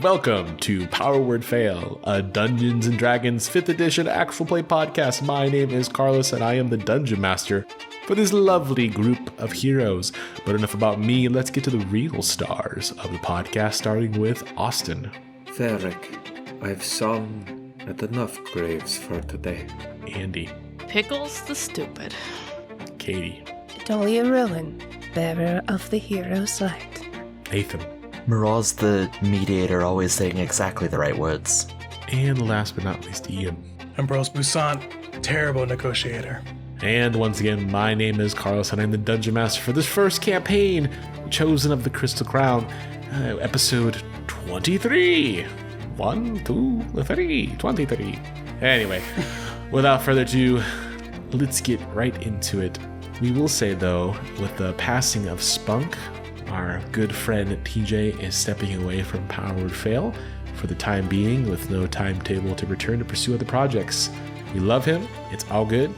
Welcome to Power Word Fail, a Dungeons & Dragons 5th edition actual play podcast. My name is Carlos, and I am the Dungeon Master for this lovely group of heroes. But enough about me, let's get to the real stars of the podcast, starting with Austin. Varric, I've sung at enough graves for today. Andy. Pickles the Stupid. Katie. Dahlia Rowan, bearer of the hero's light. Nathan. Miraz the mediator, always saying exactly the right words. And last but not least, Ian. Ambrose Bussant, terrible negotiator. And once again, my name is Carlos, and I'm the Dungeon Master for this first campaign, Chosen of the Crystal Crown, episode 23. 23. Anyway, without further ado, let's get right into it. We will say, though, with the passing of Spunk, our good friend TJ is stepping away from Power Word Fail for the time being, with no timetable to return to pursue other projects. We love him, it's all good,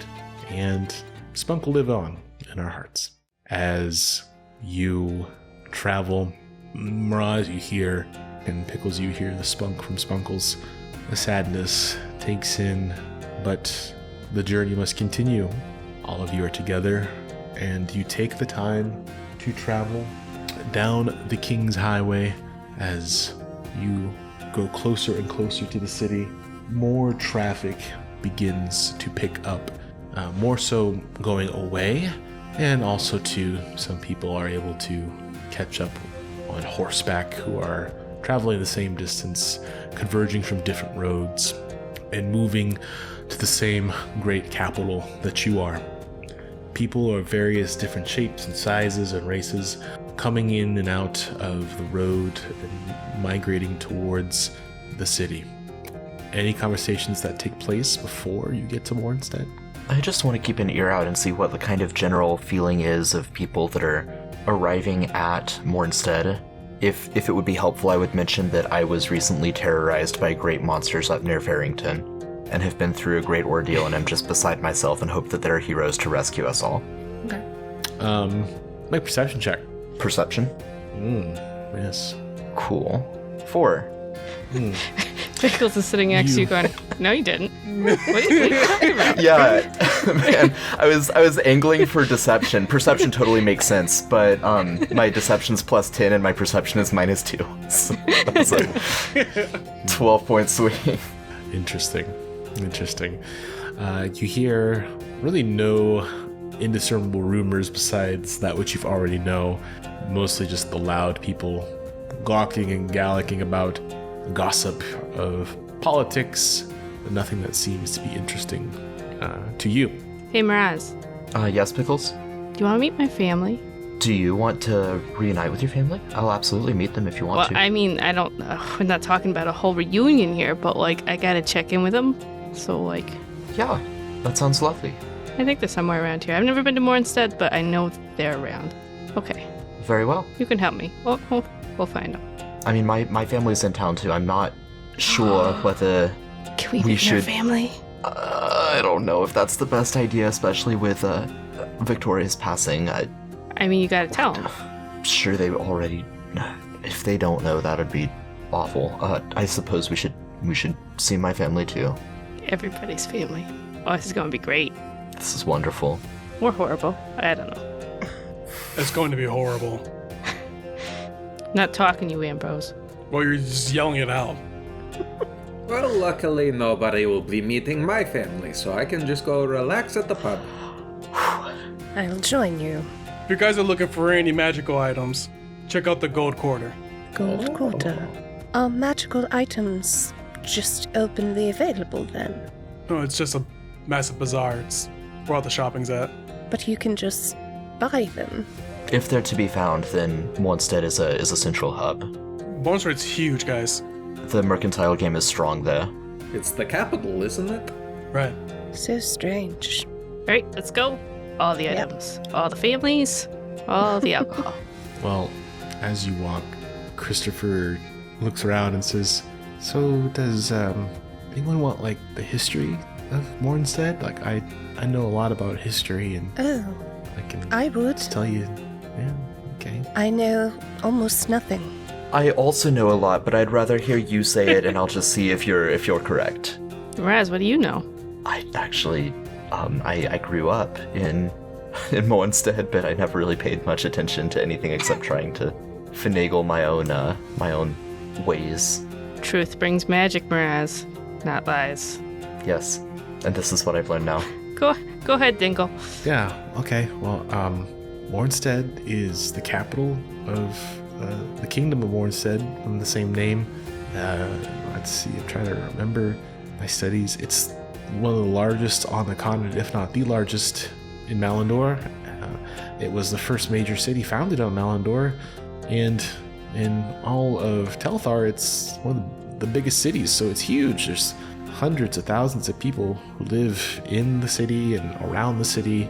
and Spunk will live on in our hearts. As you travel, Miraz, you hear, and Pickles, you hear the spunk from Spunkles. The sadness takes in, but the journey must continue. All of you are together, and you take the time to travel down the King's Highway. As you go closer and closer to the city, more traffic begins to pick up, more so going away, and also too, some people are able to catch up on horseback who are traveling the same distance, converging from different roads, and moving to the same great capital that you are. People of various different shapes and sizes and races coming in and out of the road and migrating towards the city. Any conversations that take place before you get to Mournstead? I just want to keep an ear out and see what the kind of general feeling is of people that are arriving at Mournstead. If it would be helpful, I would mention that I was recently terrorized by great monsters up near Farrington, and have been through a great ordeal, and am just beside myself and hope that there are heroes to rescue us all. Okay. Make a perception check. Perception? Yes. Cool. 4. Pickles is sitting next to you going, no you didn't. What are you talking about? Yeah, man, I was angling for deception. Perception totally makes sense, but my deception's +10 and my perception is -2. So that's a 12-point swing. Interesting. You hear really no indiscernible rumors besides that which you've already know. Mostly just the loud people gawking and gallicking about gossip of politics, but nothing that seems to be interesting to you. Hey Miraz, Yes, Pickles? do you want to meet my family? Do you want to reunite with your family? I'll absolutely meet them if you want Well, to. I mean, we're not talking about a whole reunion here, but like, I gotta check in with them. So like, Yeah, that sounds lovely. I think they're somewhere around here. I've never been to Mournstead, but I know they're around. Okay, Very well. you can help me. We'll find them. I mean, my family's in town too. I'm not sure whether Can we We meet your should- family? I don't know if that's the best idea, especially with Victoria's passing. I mean, you gotta tell them. Sure they already. If they don't know, that would be awful. I suppose we should see my family too. Everybody's family. Oh, this is gonna be great. This is wonderful. Or horrible. I don't know. It's going to be horrible. Not talking to you, Ambrose. Well, you're just yelling it out. Well, luckily nobody will be meeting my family, so I can just go relax at the pub. I'll join you. If you guys are looking for any magical items, check out the Gold Quarter. Gold Quarter. Are magical items just openly available then? No, it's just a massive bazaar. It's where all the shopping's at. But you can just buy them. If they're to be found, then Mournstead is a central hub. Mournstead's huge, guys. The mercantile game is strong there. It's the capital, isn't it? Right. So strange. All right, let's go. All the items, all the families, all the alcohol. Well, as you walk, Christopher looks around and says, so does anyone want like the history of Mournstead? Like I know a lot about history and Oh, I can I would. tell you. Yeah, okay. I know almost nothing. I also know a lot, but I'd rather hear you say it, and I'll just see if you're correct. Raz, what do you know? I actually, I grew up in Mournstead, but I never really paid much attention to anything except trying to finagle my own ways. Truth brings magic, Miraz, not lies. Yes, and this is what I've learned now. Go ahead, Dingle. Yeah, okay. Well, Mournstead is the capital of the kingdom of Mournstead, from the same name. Let's see, I'm trying to remember my studies. It's one of the largest on the continent, if not the largest in Malindor. It was the first major city founded on Malindor, and in all of Telthar, it's one of the biggest cities, so it's huge. There's hundreds of thousands of people who live in the city and around the city.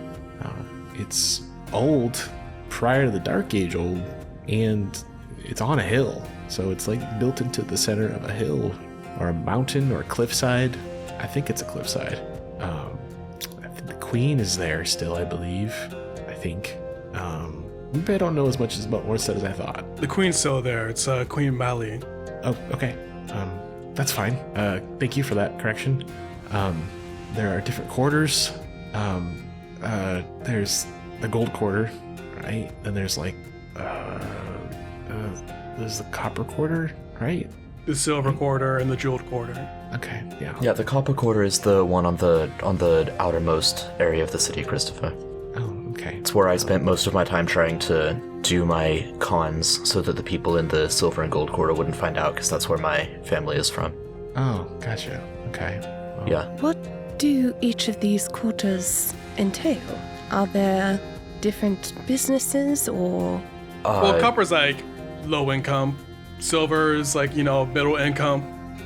It's old, prior to the Dark Age old, and it's on a hill, so it's like built into the center of a hill or a mountain or a cliffside. I think it's a cliffside. I think the queen is there still, I believe. I think. Maybe I don't know as much about Mournstead as I thought. The queen's still there. It's Queen Mali. Oh, okay. That's fine. Thank you for that correction. There are different quarters. There's the gold quarter, right? Then there's like, there's the copper quarter, right? The silver quarter and the jeweled quarter. Okay, yeah. Yeah, the copper quarter is the one on the outermost area of the city, Christopher. Oh, okay. It's where I spent most of my time trying to do my cons so that the people in the silver and gold quarter wouldn't find out, because that's where my family is from. Oh, gotcha. Okay. Well, Yeah. What do each of these quarters entail? Are there different businesses or... Well, copper's like low income. Silver's like, middle income.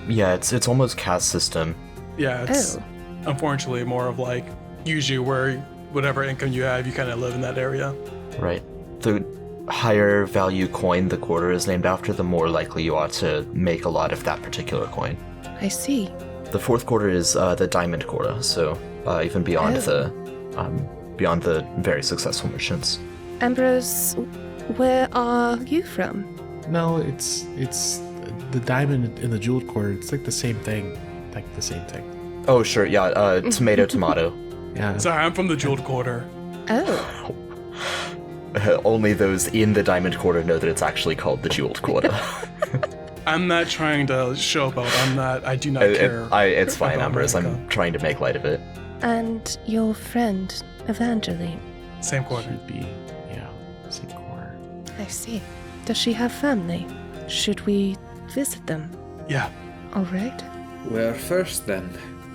Yeah, it's almost caste system. Yeah, it's Oh. unfortunately more of like usually where whatever income you have, you kind of live in that area. Right. The higher value coin the quarter is named after, the more likely you are to make a lot of that particular coin. I see. The fourth quarter is the diamond quarter, so even beyond beyond the very successful merchants. Ambrose, where are you from? No, it's the diamond and the jeweled quarter. It's like the same thing. Oh, sure, yeah, tomato. Yeah. Sorry, I'm from the jeweled quarter. Oh, Only those in the diamond quarter know that it's actually called the jeweled quarter. I'm not trying to showboat. I do not care. It's fine, about Ambrose. America. I'm trying to make light of it. and your friend, Evangeline. Same quarter. Should be, yeah, same quarter. I see. Does she have family? Should we visit them? Yeah. All right. Where first then?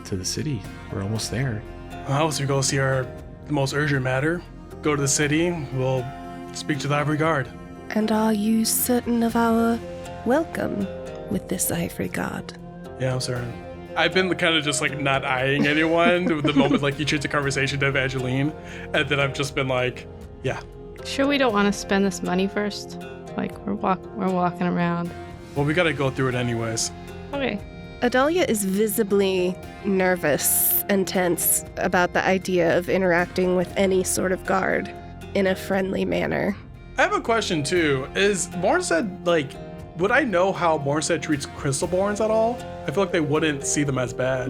To the city. We're almost there. Well, so we go see the most urgent matter. Go to the city. We'll speak to the Ivory Guard. And are you certain of our welcome with this ivory guard? Yeah, I'm certain. I've been kind of just like not eyeing anyone the moment like you change the conversation to Evangeline, and then I've just been like, yeah. Sure, we don't want to spend this money first. Like we're walking around. Well, we gotta go through it anyways. Okay. Adalia is visibly nervous and tense about the idea of interacting with any sort of guard in a friendly manner. I have a question too. Is Mournstead like? Would I know how Mournstead treats Crystalborns at all? I feel like they wouldn't see them as bad.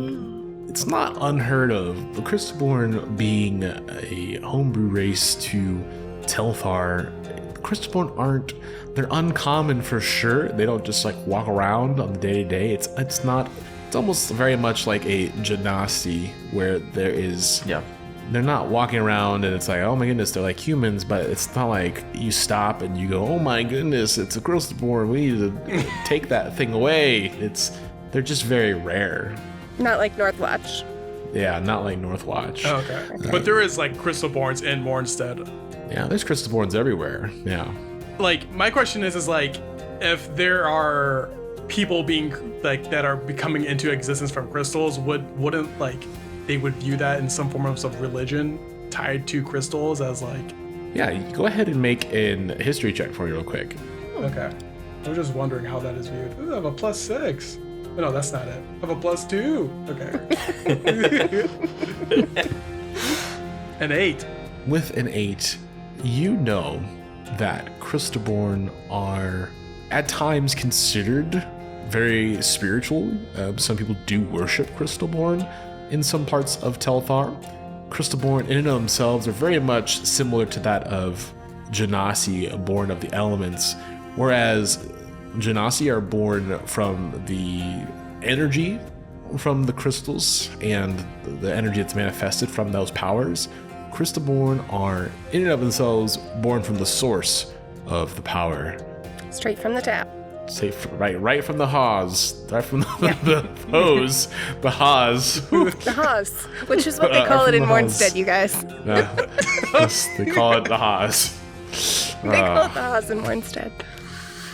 It's not unheard of. The Crystalborn being a homebrew race to Telthar, Crystalborn they're uncommon for sure. They don't just like walk around on the day-to-day. It's almost very much like a genasi where there is... Yeah. They're not walking around and it's like, oh my goodness, they're like humans, but it's not like you stop and you go, oh my goodness, it's a Crystalborn, we need to take that thing away. They're just very rare. Not like Northwatch. Yeah, not like Northwatch. Oh, okay. But there is like Crystalborns in Mournstead. Yeah, there's Crystalborns everywhere. Yeah. Like, my question is like, if there are people being like that are becoming into existence from crystals, wouldn't like they would view that in some form of religion tied to crystals as like... Yeah, you go ahead and make an history check for me real quick. Okay. I was just wondering how that is viewed. Ooh, I have a +6. No, that's not it. I have a +2. Okay. An 8. With an 8, you know that Crystalborn are at times considered very spiritual. Some people do worship Crystalborn in some parts of Telthar. Crystalborn in and of themselves are very much similar to that of Genasi, born of the elements, whereas Genasi are born from the energy from the crystals and the energy that's manifested from those powers. Crystalborn are in and of themselves born from the source of the power. Straight from the tap. Right from the Haas, right from the hose, the Haas. The Haas, which is what they call it in Mournstead, you guys. Yes, they call it the Haas. They call it the Haas in Mournstead.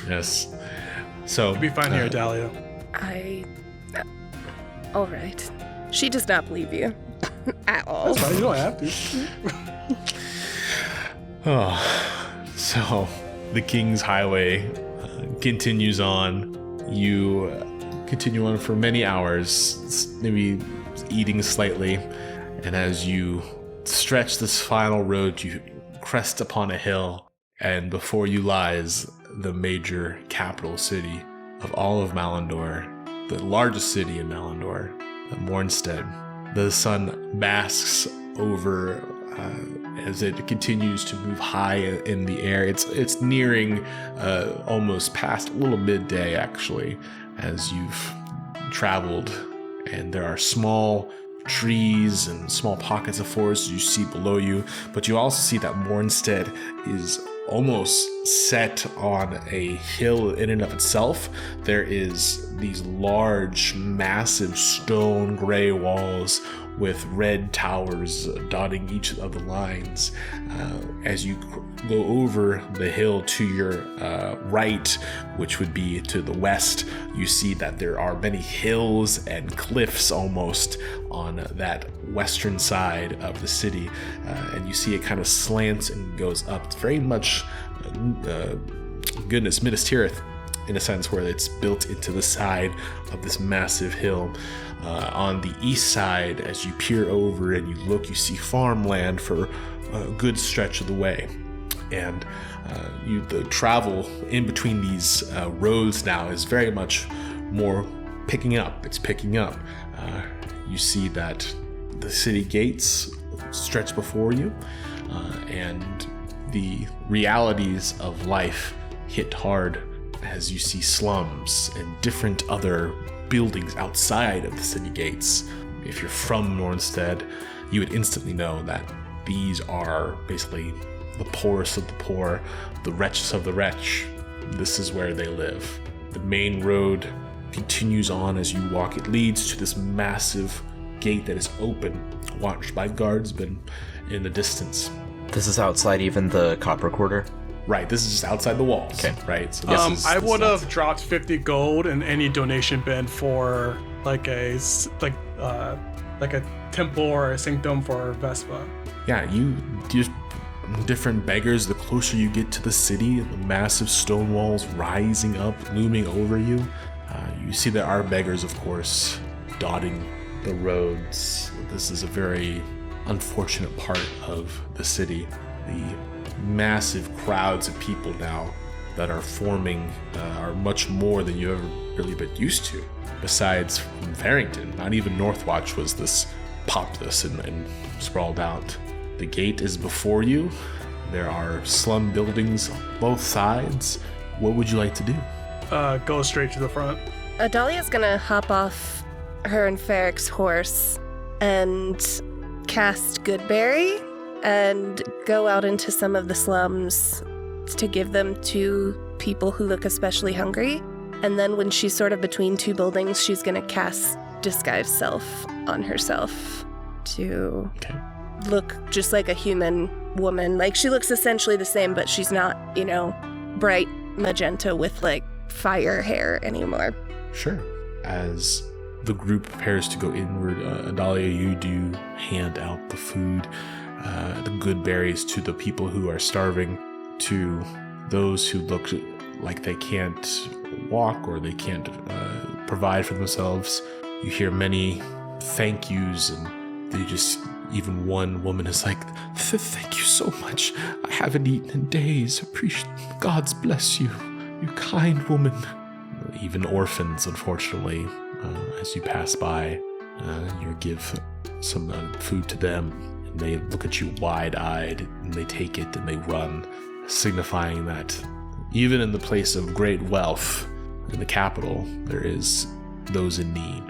Yes. So You'll be fine here, Dahlia. All right. She does not believe you. At all. That's fine, you don't have to. So the King's Highway continues on. You continue on for many hours, maybe eating slightly, and as you stretch this final road, you crest upon a hill, and before you lies the major capital city of all of Malindor, the largest city in Malindor, Mournstead. The sun basks over as it continues to move high in the air. It's nearing almost past a little midday, actually, as you've traveled, and there are small trees and small pockets of forest you see below you, but you also see that Mournstead is almost set on a hill in and of itself. There is these large, massive stone gray walls with red towers dotting each of the lines. As you go over the hill to your right, which would be to the west, you see that there are many hills and cliffs almost on that western side of the city, and you see it kind of slants and goes up. It's very much Minas Tirith in a sense, where it's built into the side of this massive hill. On the east side, as you peer over and you look, you see farmland for a good stretch of the way. And the travel in between these roads now is very much more picking up. It's picking up. You see that the city gates stretch before you, and the realities of life hit hard as you see slums and different other buildings outside of the city gates. If you're from Mournstead, you would instantly know that these are basically the poorest of the poor, the wretches of the wretch. This is where they live. The main road continues on as you walk. It leads to this massive gate that is open, watched by guardsmen in the distance. This is outside even the copper quarter? Right, this is just outside the walls. Okay. Right. So I would have dropped 50 gold in any donation bin for like a temple or a sanctum for Vespa. Yeah, you just different beggars. The closer you get to the city, the massive stone walls rising up, looming over you. You see there are beggars, of course, dotting the roads. This is a very unfortunate part of the city. The massive crowds of people now that are forming are much more than you've ever really been used to. Besides from Farrington, not even Northwatch was this populous and sprawled out. The gate is before you. There are slum buildings on both sides. What would you like to do? Go straight to the front. Dahlia's gonna hop off her and Ferrick's horse and cast Goodberry and go out into some of the slums to give them to people who look especially hungry. And then when she's sort of between two buildings, she's gonna cast Disguise Self on herself to look just like a human woman. Like, she looks essentially the same, but she's not, bright magenta with like fire hair anymore. Sure. As the group prepares to go inward, Adalia, you do hand out the food, the good berries to the people who are starving, to those who look like they can't walk or they can't provide for themselves. You hear many thank yous, and they just, even one woman is like, thank you so much. I haven't eaten in days. Appreciate, God's bless you. You kind woman. Even orphans, unfortunately, as you pass by, you give some food to them, and they look at you wide-eyed, and they take it and they run, signifying that even in the place of great wealth in the capital, there is those in need.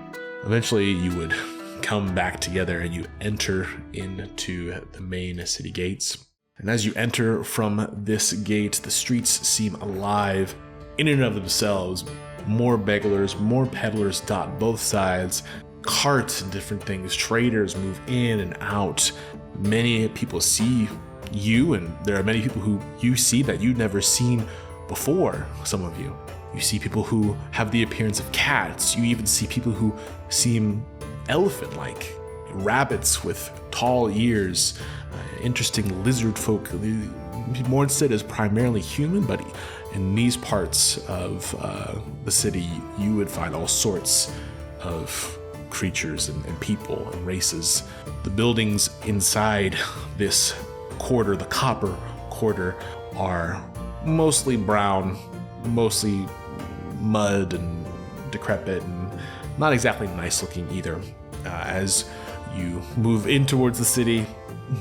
Eventually, you would come back together and you enter into the main city gates. And as you enter from this gate, the streets seem alive in and of themselves. More beggars, more peddlers dot both sides, carts and different things. Traders move in and out. Many people see you, and there are many people who you see that you've never seen before, some of you. You see people who have the appearance of cats. You even see people who seem elephant-like. Rabbits with tall ears, interesting lizard folk. Mournstead is primarily human, but in these parts of the city, you would find all sorts of creatures and people and races. The buildings inside this quarter, the copper quarter, are mostly brown, mostly mud and decrepit, and not exactly nice looking either. As you move in towards the city,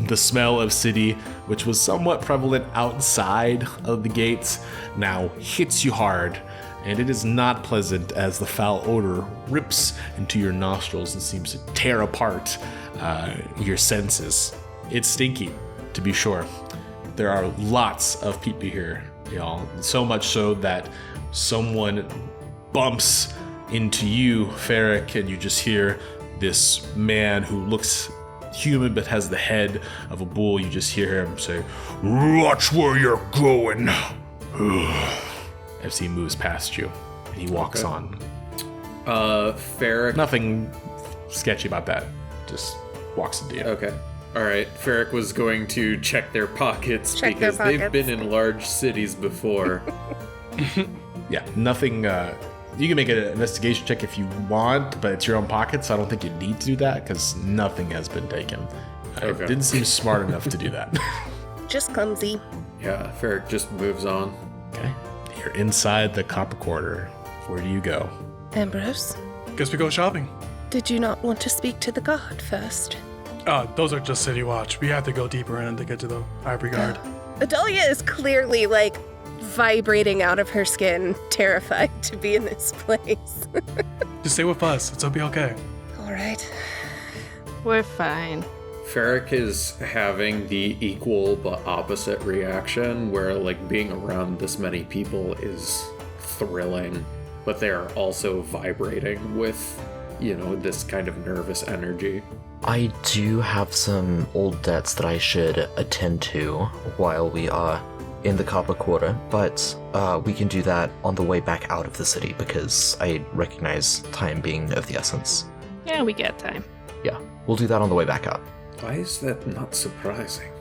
the smell of city, which was somewhat prevalent outside of the gates, now hits you hard, and it is not pleasant as the foul odor rips into your nostrils and seems to tear apart your senses. It's stinky, to be sure. There are lots of people here, y'all, so much so that someone bumps into you, Ferric, and you just hear this man who looks human but has the head of a bull. You just hear him say, "Watch where you're going." As he moves past you, and he walks on. Ferric. Nothing sketchy about that. Just walks into you. Okay. All right. Ferric was going to check their pockets Check their because they've pockets. been in large cities before. Yeah, nothing. You can make an investigation check if you want, but it's your own pocket, so I don't think you need to do that because nothing has been taken. Okay. It didn't seem smart enough to do that. Just clumsy. Yeah, Ferric just moves on. Okay. You're inside the copper quarter. Where do you go? Ambrose, Guess we go shopping. did you not want to speak to the guard first? Those are just City Watch. We have to go deeper in to get to the Ivory Guard. Adalia is clearly, like, vibrating out of her skin, terrified to be in this place. Just stay with us. It'll be okay. All right. We're fine. Ferric is having the equal but opposite reaction where, like, being around this many people is thrilling, but they're also vibrating with, you know, this kind of nervous energy. I do have some old debts that I should attend to while we are in the Copper Quarter, but we can do that on the way back out of the city because I recognize time being of the essence. Yeah, we got time. Yeah, we'll do that on the way back out. Why is that not surprising?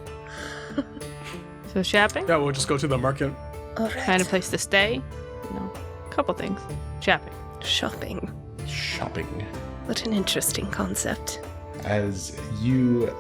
So shopping? Yeah, we'll just go to the market. All right. Find a place to stay? No. Couple things. Shopping. Shopping. Shopping. What an interesting concept. As you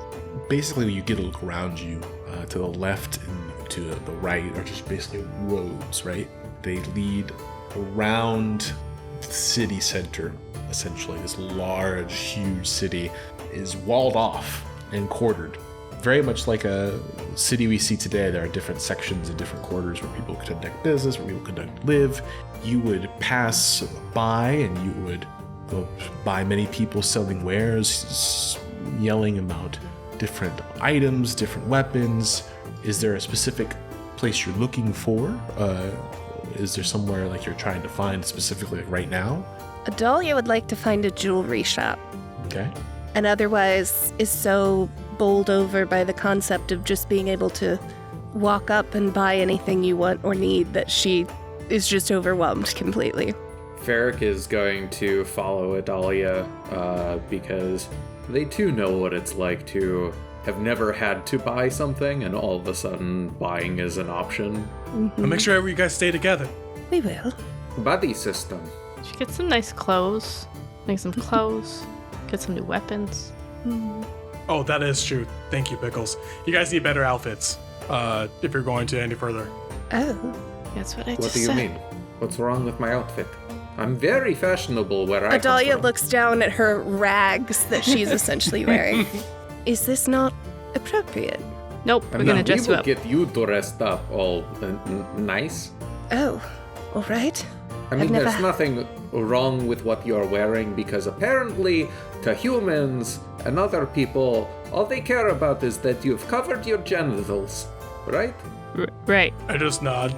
basically, you get a look around you, to the left and to the right are just basically roads, right? They lead around the city center, essentially. This large, huge city is walled off and quartered. Very much like a city we see today, there are different sections and different quarters where people conduct business, where people live. You would pass by and you would go by many people selling wares, yelling about different items, different weapons. Is there a specific place you're looking for? Is there somewhere like you're trying to find specifically like right now? Adalia would like to find a jewelry shop, Okay. and otherwise is so bowled over by the concept of just being able to walk up and buy anything you want or need that she is just overwhelmed completely. Ferric is going to follow Adalia because they too know what it's like to have never had to buy something and all of a sudden buying is an option. But make sure you guys stay together. We will. Buddy system. Should get some nice clothes. Make some clothes. Get some new weapons. Oh, that is true. Thank you, Pickles. You guys need better outfits if you're going to any further. Oh. That's what I What just do you said. mean? What's wrong with my outfit? I'm very fashionable where I come Adalia from. looks down at her rags that she's essentially wearing. Is this not appropriate? Nope, we're gonna dress we you will up. get you dressed up all nice. Oh, all right. I mean, never- there's nothing wrong with what you're wearing because apparently to humans and other people, all they care about is that you've covered your genitals, right? Right. I just nod.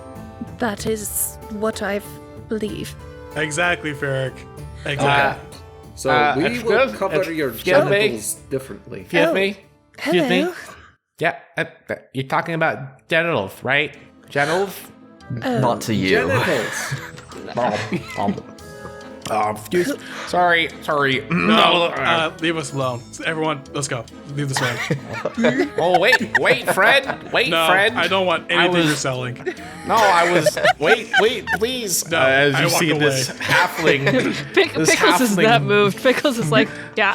That is what I believe. Exactly, Ferric. Exactly. So we will excuse- cover your excuse me? genitals differently. Excuse Oh, me? Excuse me? Hello. Yeah, you're talking about genitals, right? Genitals? Not to you. Genitals. Excuse. Sorry. No, leave us alone. Everyone, let's go. Leave this man. Oh, wait, Fred. Wait, No, Fred. I don't want anything was- you're selling. No, I was. Wait, please. No, as I you walk see this away. halfling, Pickles is that moved. Pickles is like, yeah,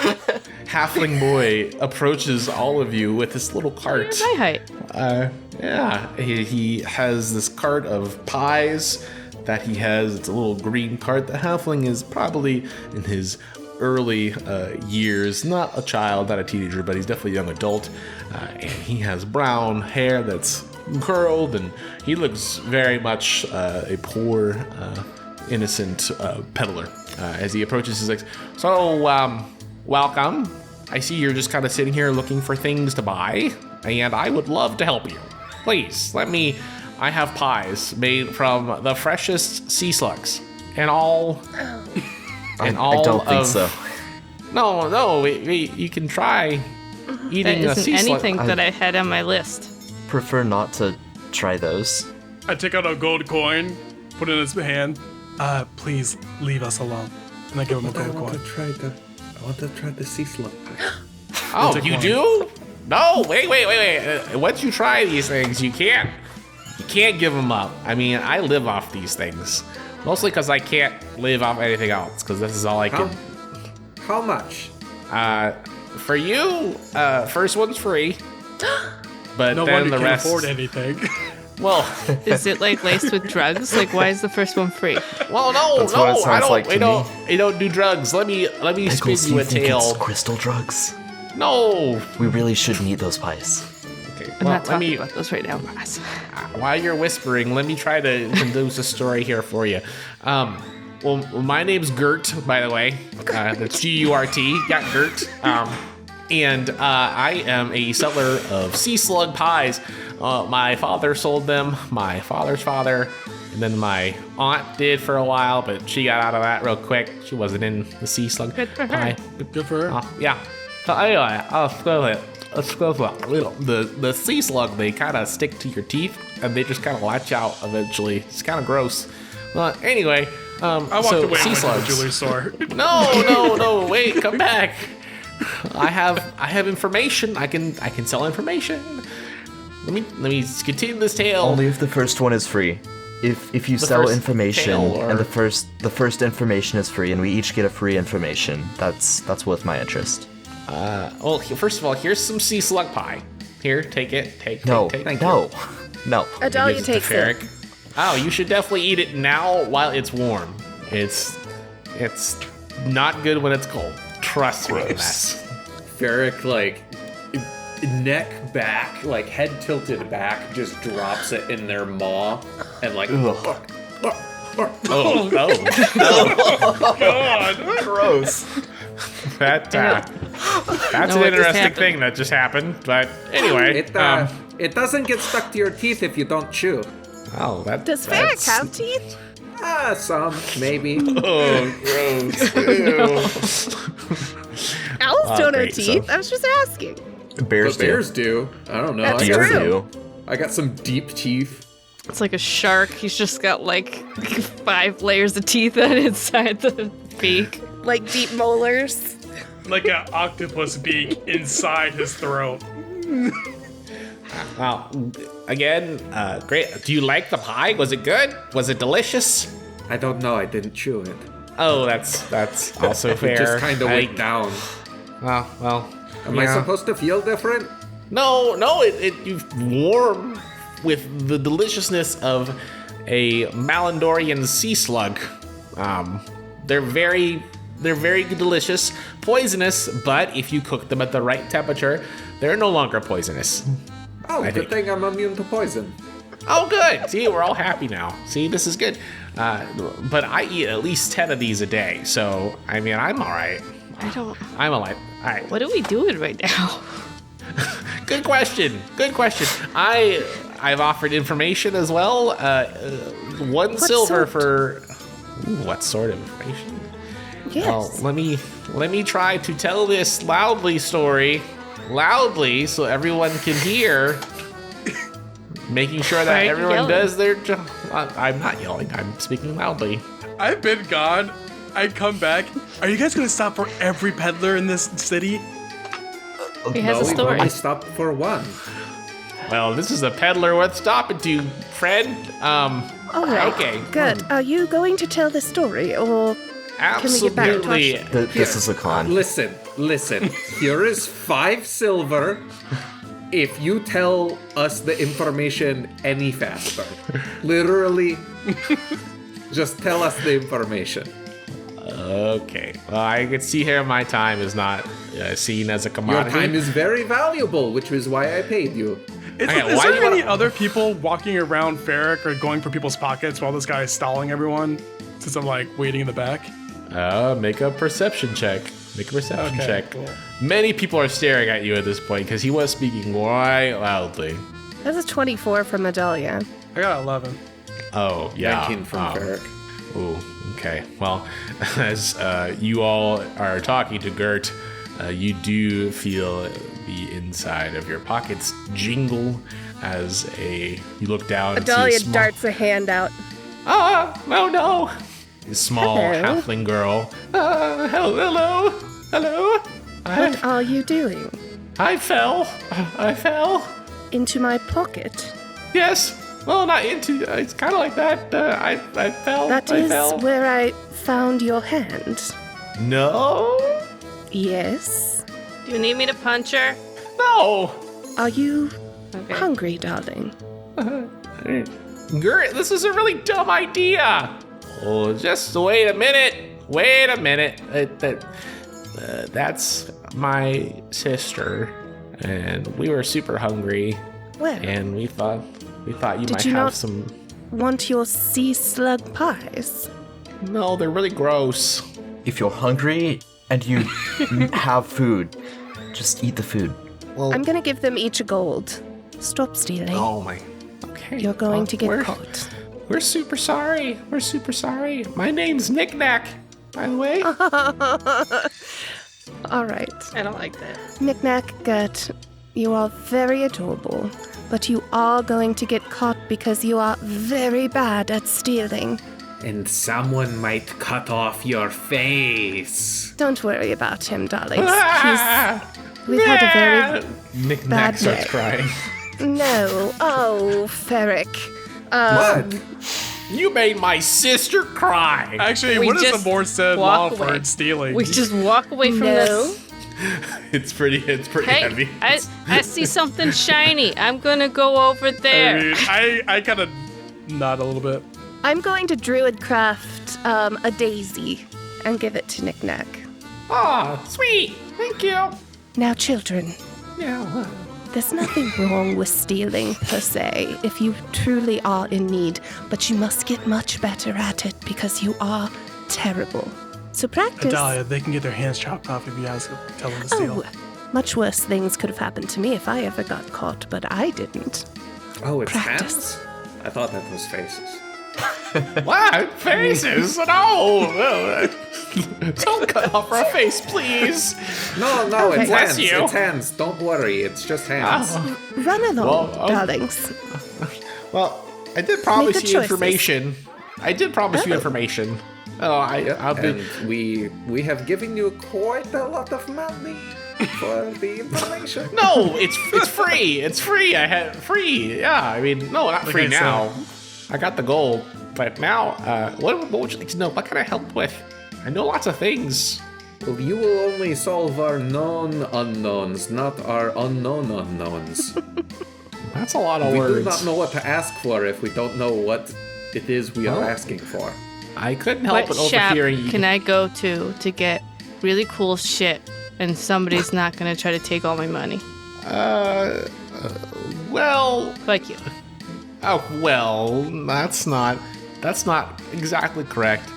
halfling boy approaches all of you with this little cart. my height. Yeah, he has this cart of pies that he has. It's a little green cart. The halfling is probably in his early years, not a child, not a teenager, but he's definitely a young adult. And he has brown hair that's curled, and he looks very much a poor, innocent peddler. As he approaches, he's like, "So, welcome. I see you're just kind of sitting here looking for things to buy, and I would love to help you. Please, I have pies made from the freshest sea slugs, and all. I don't think so. No, you can try That eating a isn't sea slug. anything that I had on my list. Prefer not to try those. I take out a gold coin, put it in his hand. Please leave us alone. And I give him a I gold want to coin. try the sea slug. Oh, take you one. do? No, wait. Once you try these things, you can't give them up. I mean, I live off these things. Mostly because I can't live off anything else, because this is all I can. How much? For you, first one's free. But then Nobody the can rest. afford anything. Well, Is it like laced with drugs? Like, why is the first one free? well, no, That's what it I sounds don't. like to I don't do drugs. Let me Pickles, spin do you you a think it's tale. crystal drugs? No. We really shouldn't eat those pies. Okay. I'm Well, not talking about those right now, boss. While you're whispering, let me try to conduce a story here for you. Well, my name's Gert, by the way. That's G-U-R-T. Yeah, Gert. And I am a seller of sea slug pies. My father sold them, my father's father, and then my aunt did for a while, but she got out of that real quick. She wasn't in the sea slug Good for her. pie. Good for her. Yeah. So anyway, the sea slug, they kind of stick to your teeth, and they just kind of latch out eventually. It's kind of gross. Well, anyway, I walked so away sea from the slugs. jewelry store. No, wait, come back. I have information. I can sell information. Let me continue this tale. Only if the first one is free. If you The sell first information tale, or- and the first information is free and we each get a free information, that's worth my interest. Well, first of all, here's some sea slug pie. Here, take it. Take. No, Take. no, no. Adalia Gives it to takes it. Ferric. Oh, you should definitely eat it now while it's warm. It's not good when it's cold. Trust me on that. Ferric, like, neck back, like, head tilted back, just drops it in their maw and, like, Oh, God. Gross. that's know an what just interesting happened. thing that just happened. But anyway, it doesn't get stuck to your teeth if you don't chew. oh, Does Ferric have teeth? Some, maybe. Oh, gross. Ew. Owls don't great, have teeth. I was just asking. Bears But bears do. I don't know. That's I Deer got, true. do. I got some deep teeth. It's like a shark. He's just got like 5 layers of teeth on inside the beak. Like deep molars. Like an octopus beak inside his throat. Well, again, great. Do you like the pie? Was it good? Was it delicious? I don't know. I didn't chew it. Oh, that's also fair. It just kind of I- went down. Well. Am I supposed to feel different? No, you warm with the deliciousness of a Malandorian sea slug. They're very delicious, poisonous, but if you cook them at the right temperature, they're no longer poisonous. Oh, good thing I'm immune to poison. Oh, good. See, we're all happy now. See, this is good. But I eat at least 10 of these a day, so, I mean, I'm all right. I'm alive. All right. What are we doing right now? Good question. I've offered information as well. 1 silver for... Ooh, what sort of information? Yes. Well, let me try to tell this loudly so everyone can hear. Making sure that Right, everyone yelling. does their job. I'm not yelling. I'm speaking loudly. I've been gone. I come back. Are you guys gonna stop for every peddler in this city? He has a We've story. only stopped for one. Well, this is a peddler worth stopping to, friend. All right. Okay. Good. Are you going to tell the story, or can we get back to Absolutely. This is a con. Listen. Here is 5 silver if you tell us the information any faster. Literally, just tell us the information. Okay. Well, I can see here my time is not seen as a Your commodity. time is very valuable, which is why I paid you. Is Okay, there why do you any wanna- other people walking around Ferric or going for people's pockets while this guy is stalling everyone? Since I'm like waiting in the back. Make a perception check. Okay, check. cool. Many people are staring at you at this point because he was speaking quite loudly. That's a 24 from Adalia. I got 11. Oh, yeah. 19 from Ferric. Ooh, okay. Well, as you all are talking to Gert, you do feel the inside of your pockets jingle as you look down and see Adalia a small... darts a hand out. Oh no! A small Hello. halfling girl. Hello. What are you doing? I fell. Into my pocket. Yes. Well, not into. It's kind of like that. I fell. That I is fell. where I found your hand. No. Yes. Do you need me to punch her? No. Are you Okay. hungry, darling? Gert, this is a really dumb idea. Oh, just wait a minute. That's my sister, and we were super hungry, Well, and we thought you Did might you have not- some. want your sea slug pies? No, they're really gross. If you're hungry and you have food, just eat the food. Well, I'm gonna give them each a gold. Stop stealing. oh my. Okay. You're going to get we're, caught. We're super sorry. My name's Knick-Knack, by the way. All right. I don't like that. Knick-Knack, Gert, you are very adorable, but you are going to get caught because you are very bad at stealing. And someone might cut off your face. Don't worry about him, darlings. We've had a very... Knick-Knack bad starts day. crying. No. Oh, Ferric. What? You made my sister cry. Actually, We what is just the Mournstead law walk for away. stealing? We just walk away from No. this. It's pretty Hey, heavy. I see something shiny. I'm gonna go over there. I mean, I kind of nod a little bit. I'm going to druidcraft a daisy and give it to Knick-Knack. Aw, sweet. Thank you. Now, children, Yeah. there's nothing wrong with stealing per se if you truly are in need, but you must get much better at it because you are terrible. So practice. Adalia, they can get their hands chopped off if you tell them to steal. Oh, much worse things could have happened to me if I ever got caught, but I didn't. Oh, it's Practice. hands? I thought that was faces. What? Faces? No. Don't cut off our face, please. No, Okay. it's Bless hands. you. It's hands. Don't worry. It's just hands. Run along, Well, darlings. Well, I did promise Make the you choices. information. I did promise you Oh. information. Oh, I'll be. And we have given you quite a lot of money for the information. No, it's free. It's free. I had free. Yeah, I mean, no, not free I said. now. I got the gold, but now, what would you like to know? What can I help with? I know lots of things. Well, you will only solve our known unknowns, not our unknown unknowns. That's a lot of We words. do not know what to ask for if we don't know what it is we are asking for. I couldn't help What but shop overhearing you. can I go to get really cool shit and somebody's not gonna try to take all my money? Well, Like you. that's not exactly correct.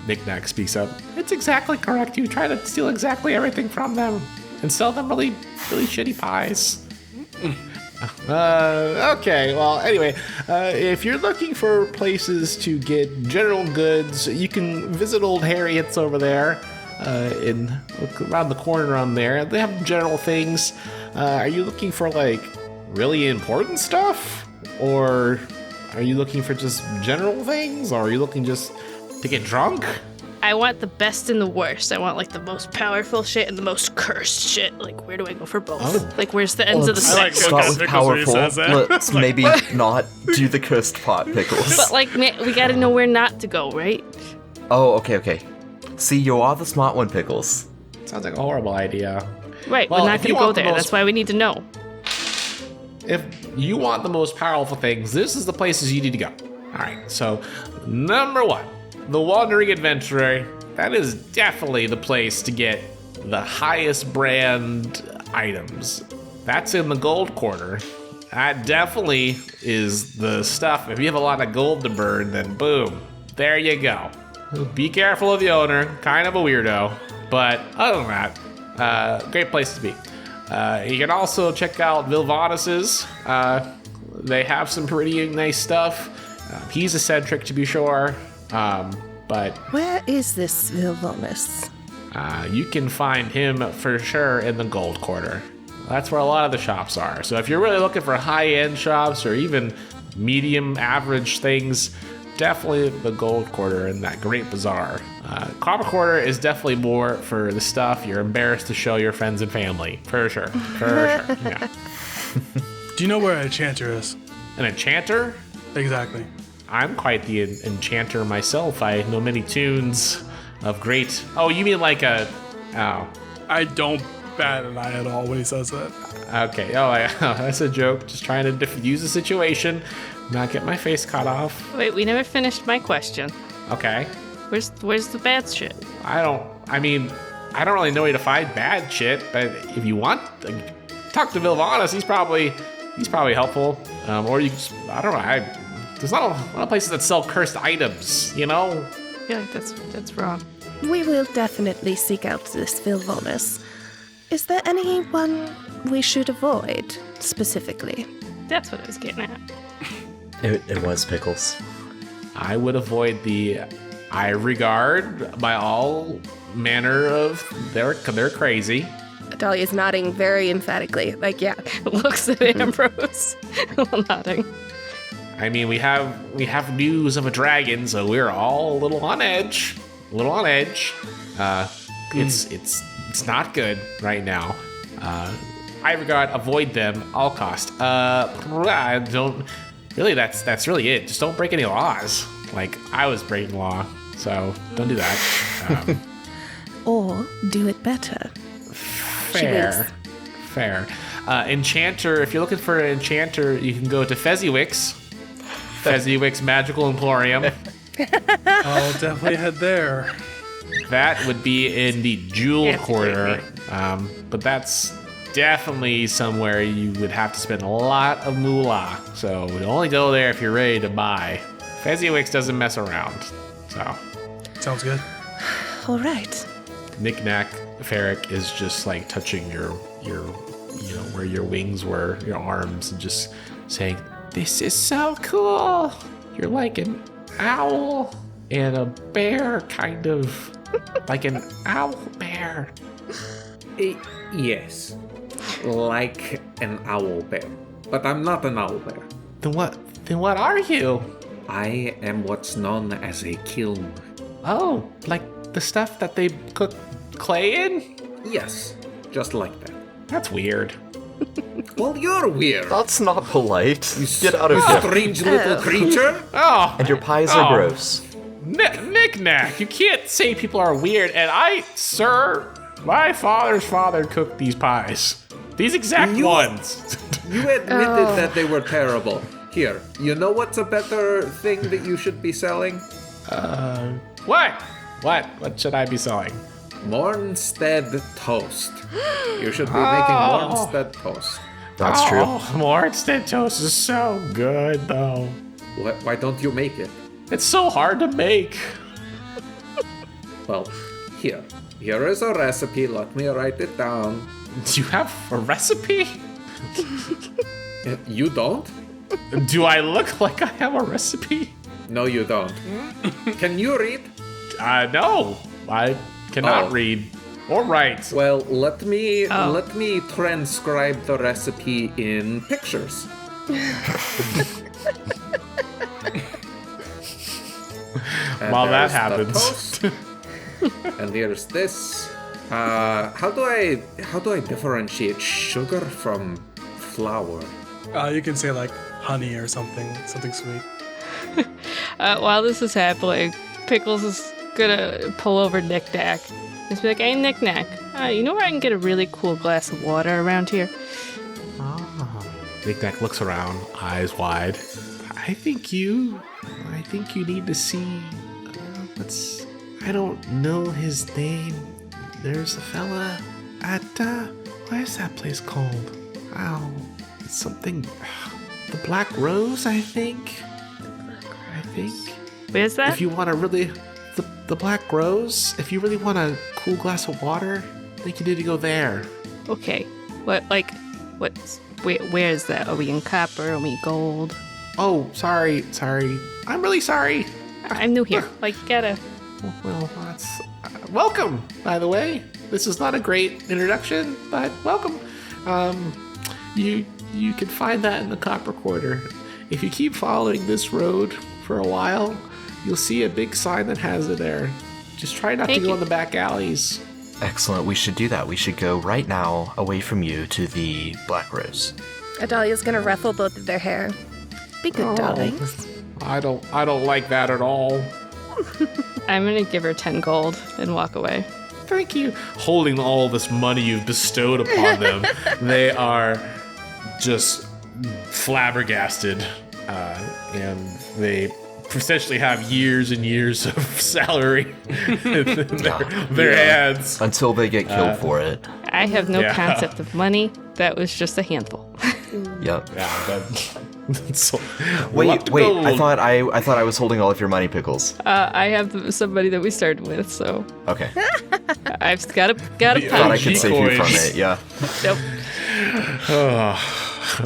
Knick-Knack speaks up. It's exactly correct. You try to steal exactly everything from them and sell them really, really shitty pies. Okay, well, anyway, if you're looking for places to get general goods, you can visit Old Harriet's over there, look around the corner on there. They have general things. Are you looking for, like, really important stuff? Or are you looking for just general things? Or are you looking just to get drunk? I want the best and the worst. I want like the most powerful shit and the most cursed shit. Like, where do I go for both? Oh. Like, where's the ends of the I like spectrum? look Start at with Pickles when he powerful. says that. Let's maybe not do the cursed part, Pickles. But like, we gotta know where not to go, right? Oh, okay. See, you are the smart one, Pickles. Sounds like a horrible idea. Right, Well, we're not if you gonna go want the there. most- That's why we need to know. If you want the most powerful things, this is the places you need to go. All right, so number 1, the Wandering Adventurer. That is definitely the place to get the highest brand items. That's in the gold quarter. That definitely is the stuff. If you have a lot of gold to burn, then boom, there you go. Be careful of the owner, kind of a weirdo, but other than that, great place to be. You can also check out Vilvanus's. They have some pretty nice stuff. He's eccentric, to be sure, but Where is this Vilvanus? you can find him for sure in the gold quarter. That's where a lot of the shops are. So if you're really looking for high-end shops or even medium average things, definitely the gold quarter and that great bazaar. Copper quarter is definitely more for the stuff you're embarrassed to show your friends and family. For sure. Yeah. Do you know where a enchanter is? An enchanter? Exactly. I'm quite the enchanter myself. I know many tunes of great... Oh, you mean like a... Oh. I don't bat an eye at all when he says that. Okay. Oh, that's a joke. Just trying to diffuse the situation. Not get my face cut off. Wait, we never finished my question. Okay. Where's the bad shit? I don't really know where to find bad shit, but if you want, talk to Vilvanus. He's probably helpful. Or you just, I don't know. There's not a lot of places that sell cursed items, you know? I feel like that's wrong. We will definitely seek out this Vilvanus. Is there anyone we should avoid specifically? That's what I was getting at. It was Pickles. I would avoid the Ivory Guard by all manner of... They're crazy. Dahlia's nodding very emphatically. Like, yeah. Looks at Ambrose while nodding. I mean, we have news of a dragon, so we're all a little on edge. It's not good right now. Ivory Guard, avoid them all cost. I don't really. That's really it. Just don't break any laws. Like I was breaking law, so don't do that. Or do it better. Fair. Enchanter. If you're looking for an enchanter, you can go to Fezziwix. Fezziwix Magical Emporium. I'll definitely head there. That would be in the Jewel Yeah, it's Quarter, great. but that's definitely somewhere you would have to spend a lot of moolah. So we'd only go there if you're ready to buy. Fezziwix doesn't mess around. So Sounds good. All right. Knick-Knack Ferric is just like touching your where your wings were, your arms, and just saying, "This is so cool. You're like an owl and a bear, kind of like an owl bear." Yes, like an owl bear. But I'm not an owl bear. Then what are you? I am what's known as a kiln. Oh, like the stuff that they cook clay in? Yes, just like that. That's weird. Well, you're weird. That's not polite. Get out of here. Strange little creature. Oh, And your pies are gross. Knick-Knack, you can't say people are weird. And sir, my father's father cooked these pies. These exact You- ones. You admitted that they were terrible. Here, you know what's a better thing that you should be selling? What? What should I be selling? Mournstead toast. You should be making Mournstead toast. That's true. Mournstead toast is so good, though. Why don't you make it? It's so hard to make. Well, here is a recipe. Let me write it down. Do you have a recipe? You don't? Do I look like I have a recipe? No, you don't. Can you read? No. I cannot Oh. read or write. Well, let me transcribe the recipe in pictures. And While that there's the happens. toast. And here's this. How do I differentiate sugar from flour? You can say like honey or something sweet. While this is happening, Pickles is gonna pull over Knick Knack. Just be like, hey, Knick Knack, you know where I can get a really cool glass of water around here? Knick Knack looks around, eyes wide. I think you need to see. I don't know his name. There's a fella at what is that place called? Wow, it's something. The Black Rose, I think. Where's that? If you want to really, the Black Rose. If you really want a cool glass of water, I think you need to go there. Okay. Where is that? Are we in copper? Are we gold? Oh, sorry. I'm really sorry. I'm new here. Like, gotta. Well, that's welcome. By the way, this is not a great introduction, but welcome. You can find that in the Copper Quarter. If you keep following this road for a while, you'll see a big sign that has it there. Just try not to go in the back alleys. Excellent. We should do that. We should go right now away from you to the Black Rose. Adalia's gonna ruffle both of their hair. Be good, darlings. I don't like that at all. I'm gonna give her 10 gold and walk away. Thank you. Holding all this money you've bestowed upon them, they are just flabbergasted, and they essentially have years and years of salary in their hands. Until they get killed for it. I have no concept of money. That was just a handful. Yep. Yeah, but so, Wait. gold. I thought I was holding all of your money, Pickles. I have somebody that we started with, so Okay. I've got a Thought I punch. could save you from coins. it. Yeah. Nope.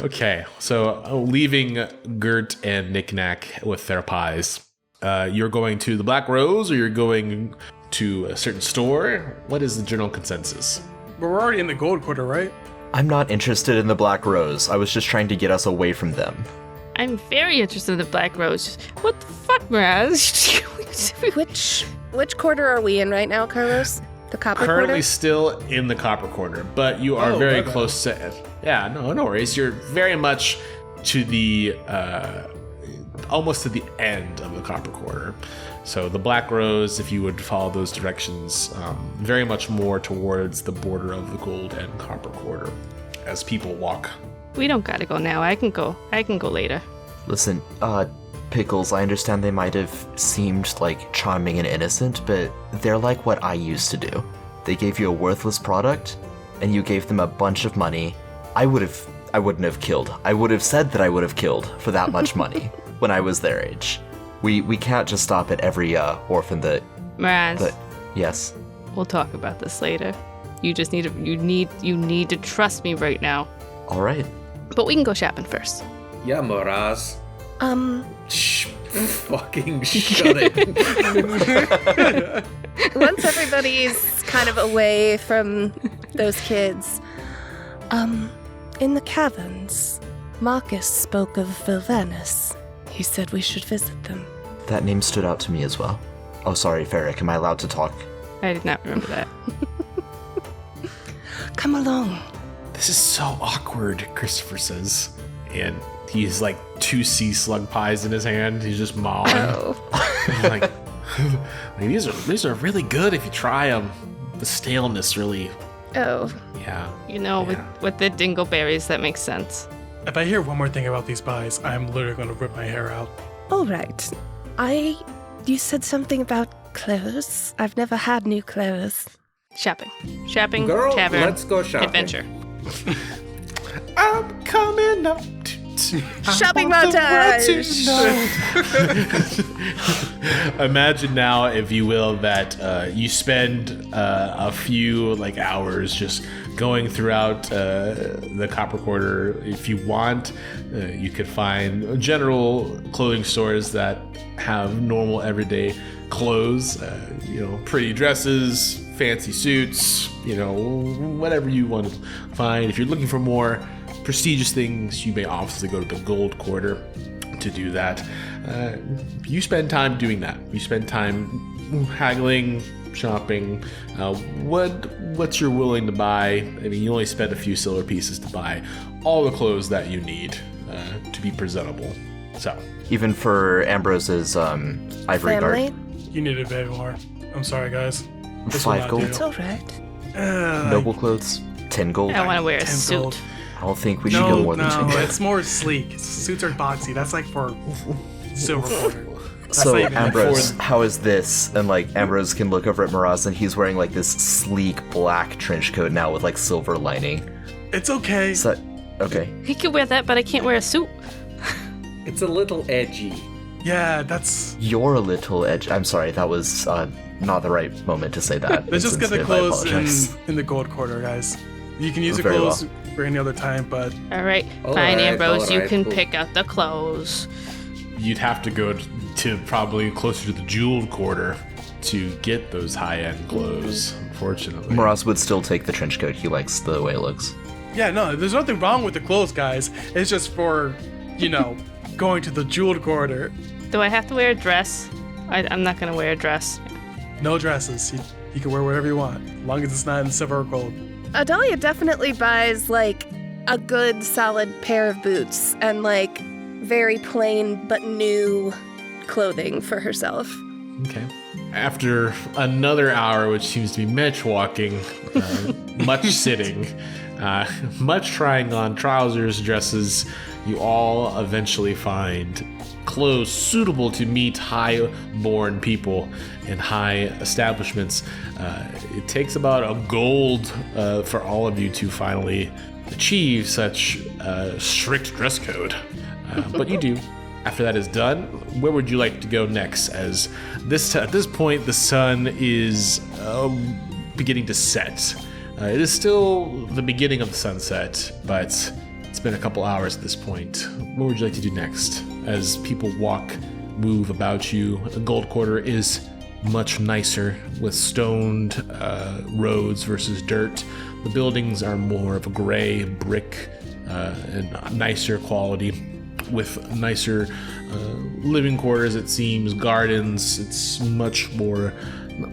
Okay, so leaving Gert and Knick Knack with their pies, you're going to the Black Rose, or you're going to a certain store? What is the general consensus? But we're already in the gold quarter, right? I'm not interested in the Black Rose. I was just trying to get us away from them. I'm very interested in the Black Rose. What the fuck, Raz? Which quarter are we in right now, Carlos? The copper Currently quarter? still in the Copper Quarter, but you are very close to it. Yeah, no worries. You're very much to the almost to the end of the Copper Quarter. So the Black Rose, if you would follow those directions, very much more towards the border of the Gold and Copper Quarter as people walk. We don't gotta go now. I can go later. Listen, Pickles, I understand they might have seemed like charming and innocent, but they're like what I used to do. They gave you a worthless product, and you gave them a bunch of money. I wouldn't have killed. I would have said that I would have killed for that much money when I was their age. We can't just stop at every orphan that. Raz, Yes. we'll talk about this later. You just need to trust me right now. All right. But we can go shopping first. Yeah, Moraz. Fucking shut it. Once everybody's kind of away from those kids, in the caverns, Marcus spoke of Vilvanus. He said we should visit them. That name stood out to me as well. Oh, sorry, Ferric. Am I allowed to talk? I did not remember that. Come along. This is so awkward, Christopher says. And he's like 2 sea slug pies in his hand. He's just mawing. like, these are really good if you try them. The staleness really, Oh, yeah. You know, with the dingleberries, that makes sense. If I hear one more thing about these buys, I'm literally going to rip my hair out. All right. You said something about clothes. I've never had new clothes. Shopping, Girl, tavern, let's go shopping. adventure. I'm coming up Shopping montage! Imagine now, if you will, that you spend a few hours just going throughout the Copper Quarter. If you want, you could find general clothing stores that have normal everyday clothes, pretty dresses, fancy suits, whatever you want to find. If you're looking for more prestigious things, you may obviously go to the Gold Quarter to do that. You spend time doing that. You spend time haggling, shopping. What you're willing to buy. I mean, you only spend a few silver pieces to buy all the clothes that you need to be presentable. So Even for Ambrose's ivory Family? guard. You need to pay more. I'm sorry, guys. This will 5 not gold. do. It's all right. Noble clothes, 10 gold. I want to wear a 10 suit. gold. I don't think we should go No, more than 10 gold. it's more sleek. Suits are boxy. That's like for silver quarter. That's So not even Ambrose, how is this? And Ambrose can look over at Miraz, and he's wearing this sleek black trench coat now with silver lining. It's okay. Is that okay? He could wear that, but I can't wear a suit. It's a little edgy. Yeah, that's. You're a little edge. I'm sorry, that was not the right moment to say that. Let's just get the Insensitive, I clothes apologize. in the gold quarter, guys. You can use the Very clothes for any other time, but All right, All fine, right, Ambrose. all You right, can cool. pick out the clothes. you'd have to go to probably closer to the Jeweled Quarter to get those high-end clothes, unfortunately. Miraz would still take the trench coat. He likes the way it looks. yeah, no, there's nothing wrong with the clothes, guys. It's just for, going to the jeweled quarter. Do I have to wear a dress? I'm not gonna wear a dress. No dresses. You can wear whatever you want, as long as it's not in silver or gold. Adalia definitely buys a good solid pair of boots and very plain but new clothing for herself. Okay. After another hour, which seems to be much walking, much sitting, much trying on trousers, dresses, you all eventually find clothes suitable to meet high-born people in high establishments. It takes about a gold for all of you to finally achieve such a strict dress code. But you do. After that is done, where would you like to go next? As at this point, the sun is beginning to set. It is still the beginning of the sunset, but it's been a couple hours at this point. What would you like to do next? As people move about you, the Gold Quarter is much nicer with stoned roads versus dirt. The buildings are more of a gray brick and nicer quality, with nicer living quarters, it seems, gardens. It's much more,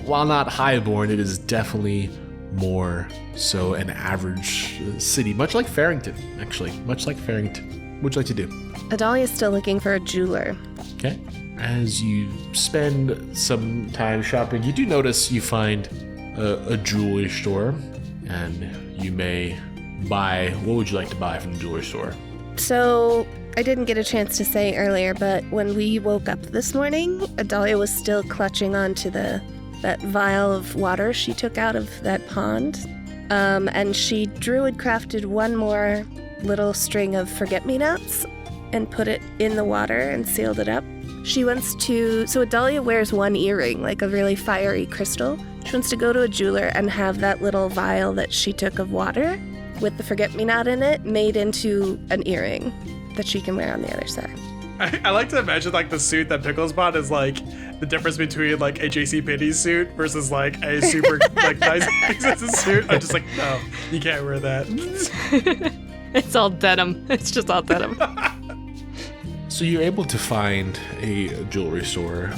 while not highborn, it is definitely more so an average city, much like Farrington, actually, much like Farrington. What would you like to do? Adalia's still looking for a jeweler. Okay. As you spend some time shopping, you do notice you find a jewelry store, and you may buy. What would you like to buy from the jewelry store? So, I didn't get a chance to say earlier, but when we woke up this morning, Adalia was still clutching onto that vial of water she took out of that pond. And she druid crafted one more little string of forget-me-nots and put it in the water and sealed it up. She wants to, so Adalia wears one earring, a really fiery crystal. She wants to go to a jeweler and have that little vial that she took of water with the forget-me-not in it made into an earring that she can wear on the other side. I like to imagine the suit that Pickles bought is the difference between a JCPenney suit versus a super nice expensive suit. I'm just no, you can't wear that. It's all denim. It's just all denim. So you're able to find a jewelry store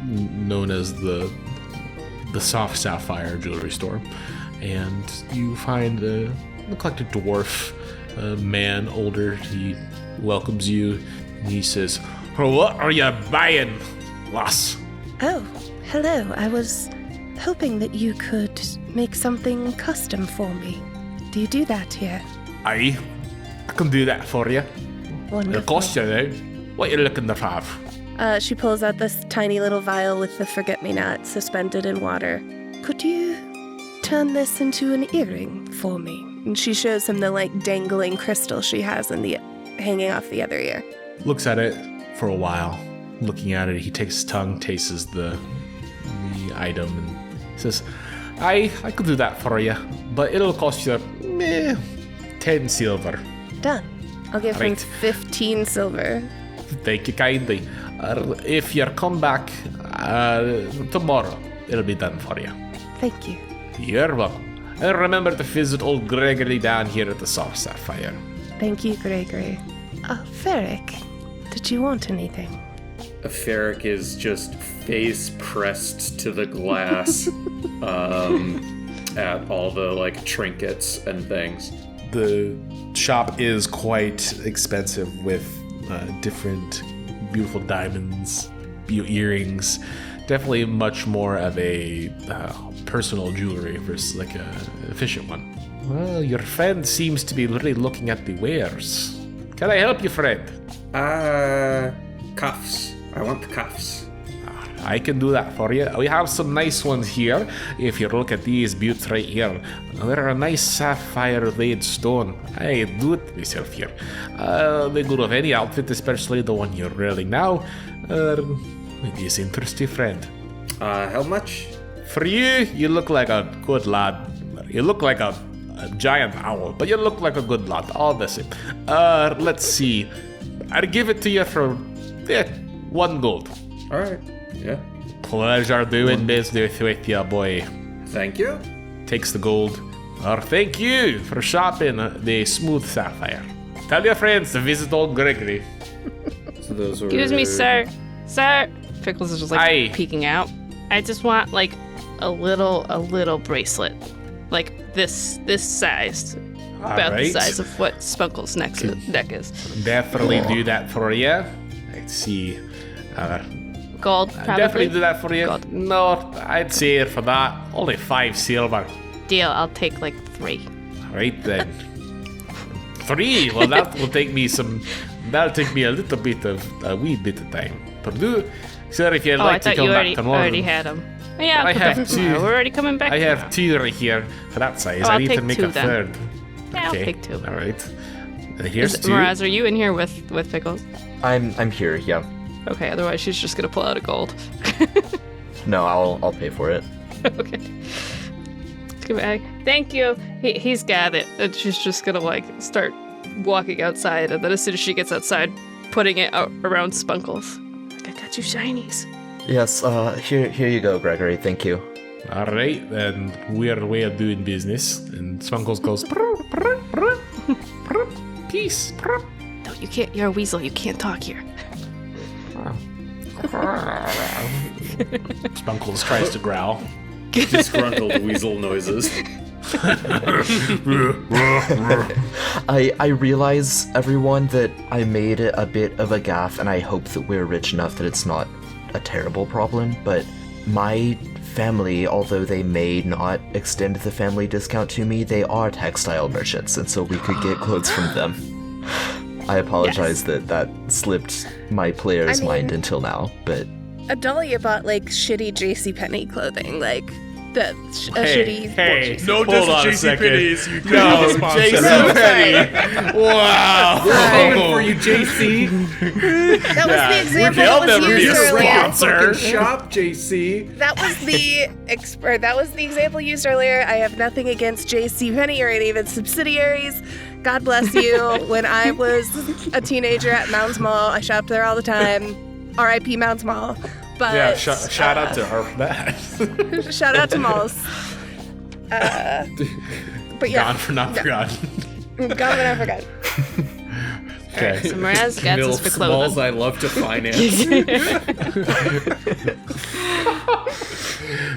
known as the Soft Sapphire Jewelry Store, and you find a eclectic dwarf, man, older. He welcomes you, and he says, "What are you buying, lass?" Oh, hello. I was hoping that you could make something custom for me. Do you do that here? Aye. I can do that for you. It'll Wonderful. cost you though. What you looking to have? She pulls out this tiny little vial with the forget-me-not suspended in water. Could you turn this into an earring for me? And she shows him the dangling crystal she has hanging off the other ear. Looks at it for a while. Looking at it, he takes his tongue, tastes the item, and says, I could do that for you, but it'll cost you 10 silver. Done. I'll give him Right. 15 silver. Thank you kindly. If you come back tomorrow, it'll be done for you. Thank you. You're welcome. And remember to visit old Gregory down here at the Soft Sapphire. Thank you, Gregory. Ferric, did you want anything? Ferric is just face pressed to the glass at all the trinkets and things. The shop is quite expensive with different beautiful diamonds, earrings. Definitely much more of a personal jewelry versus a efficient one. Well, your friend seems to be really looking at the wares. Can I help you, friend? Cuffs. I want the cuffs. I can do that for you. We have some nice ones here. If you look at these buttes right here, they're a nice sapphire laid stone. I do it myself here. They go with any outfit, especially the one you're wearing now. Maybe it's interesting, friend. How much? For you, you look like a good lad. You look like a giant owl, but you look like a good lad. All the same. Let's see. I'll give it to you for 1 gold. All right. Yeah. Pleasure doing business with you, boy. Thank you. Takes the gold. Thank you for shopping the smooth sapphire. Tell your friends to visit old Gregory. So those were... Excuse me, sir. Sir. Pickles is just Aye. peeking out. I just want a little bracelet. This size. About the Alright. size of what Spunkle's neck is. Definitely do that for you. Let's see. Gold, probably. Definitely do that for you. Gold. No, I'd say for that, only 5 silver. Deal, I'll take 3. Right then. 3? Well, that will take me that'll take me a little bit of, a wee bit of time. But do, sir, if you'd I like to thought come you back tomorrow. already had them. Yeah, I'll I come have back two. tomorrow. We're already coming back I tomorrow. have 2 right here for that size. Oh, I I'll need to take make 2 a then. third. Yeah, Okay. I'll take 2. All right. Here's 2. Miraz, are you in here with Pickles? I'm here, yeah. Okay, otherwise she's just gonna pull out a gold. No, I'll pay for it. Okay. Come back. Thank you. He's got it. And she's just gonna start walking outside, and then as soon as she gets outside, putting it out around Spunkles. I got you shinies. Yes, here you go, Gregory. Thank you. All right, then weird way of doing business. And Spunkles goes, "Prr, prr, prr, prr, peace. Prr." No, you can't. You're a weasel. You can't talk here. Spunkles tries to growl. Disgruntled weasel noises. I realize, everyone, that I made a bit of a gaffe, and I hope that we're rich enough that it's not a terrible problem, but my family, although they may not extend the family discount to me, they are textile merchants, and so we could get clothes from them. I apologize that slipped my player's mind until now, but... Adalia bought shitty JCPenney clothing, shitty. Hey, No hold on a diss to second. JCPenney's. You No, couldn't sponsor. JCPenney. Wow. Coming for you, JC. That was the example They'll that never was be used a earlier. sponsor. Shop, JC. That was the example used earlier. I have nothing against JCPenney or any of its subsidiaries. God bless you. When I was a teenager at Mounds Mall, I shopped there all the time. R.I.P. Mounds Mall. But Yeah, shout out to her for that. shout out to malls. But yeah, Gone for not forgotten. gone but not forgotten. Okay. So Miraz gets us for Milf malls clothing. I love to finance.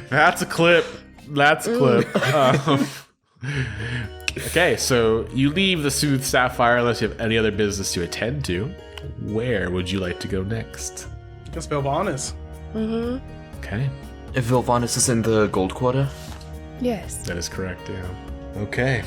That's a clip. That's a clip. Okay, so you leave the Soothe Sapphire unless you have any other business to attend to. Where would you like to go next? Let's be honest. Okay, If Vilvanus is in the gold quarter? Yes. that is correct, yeah. Okay.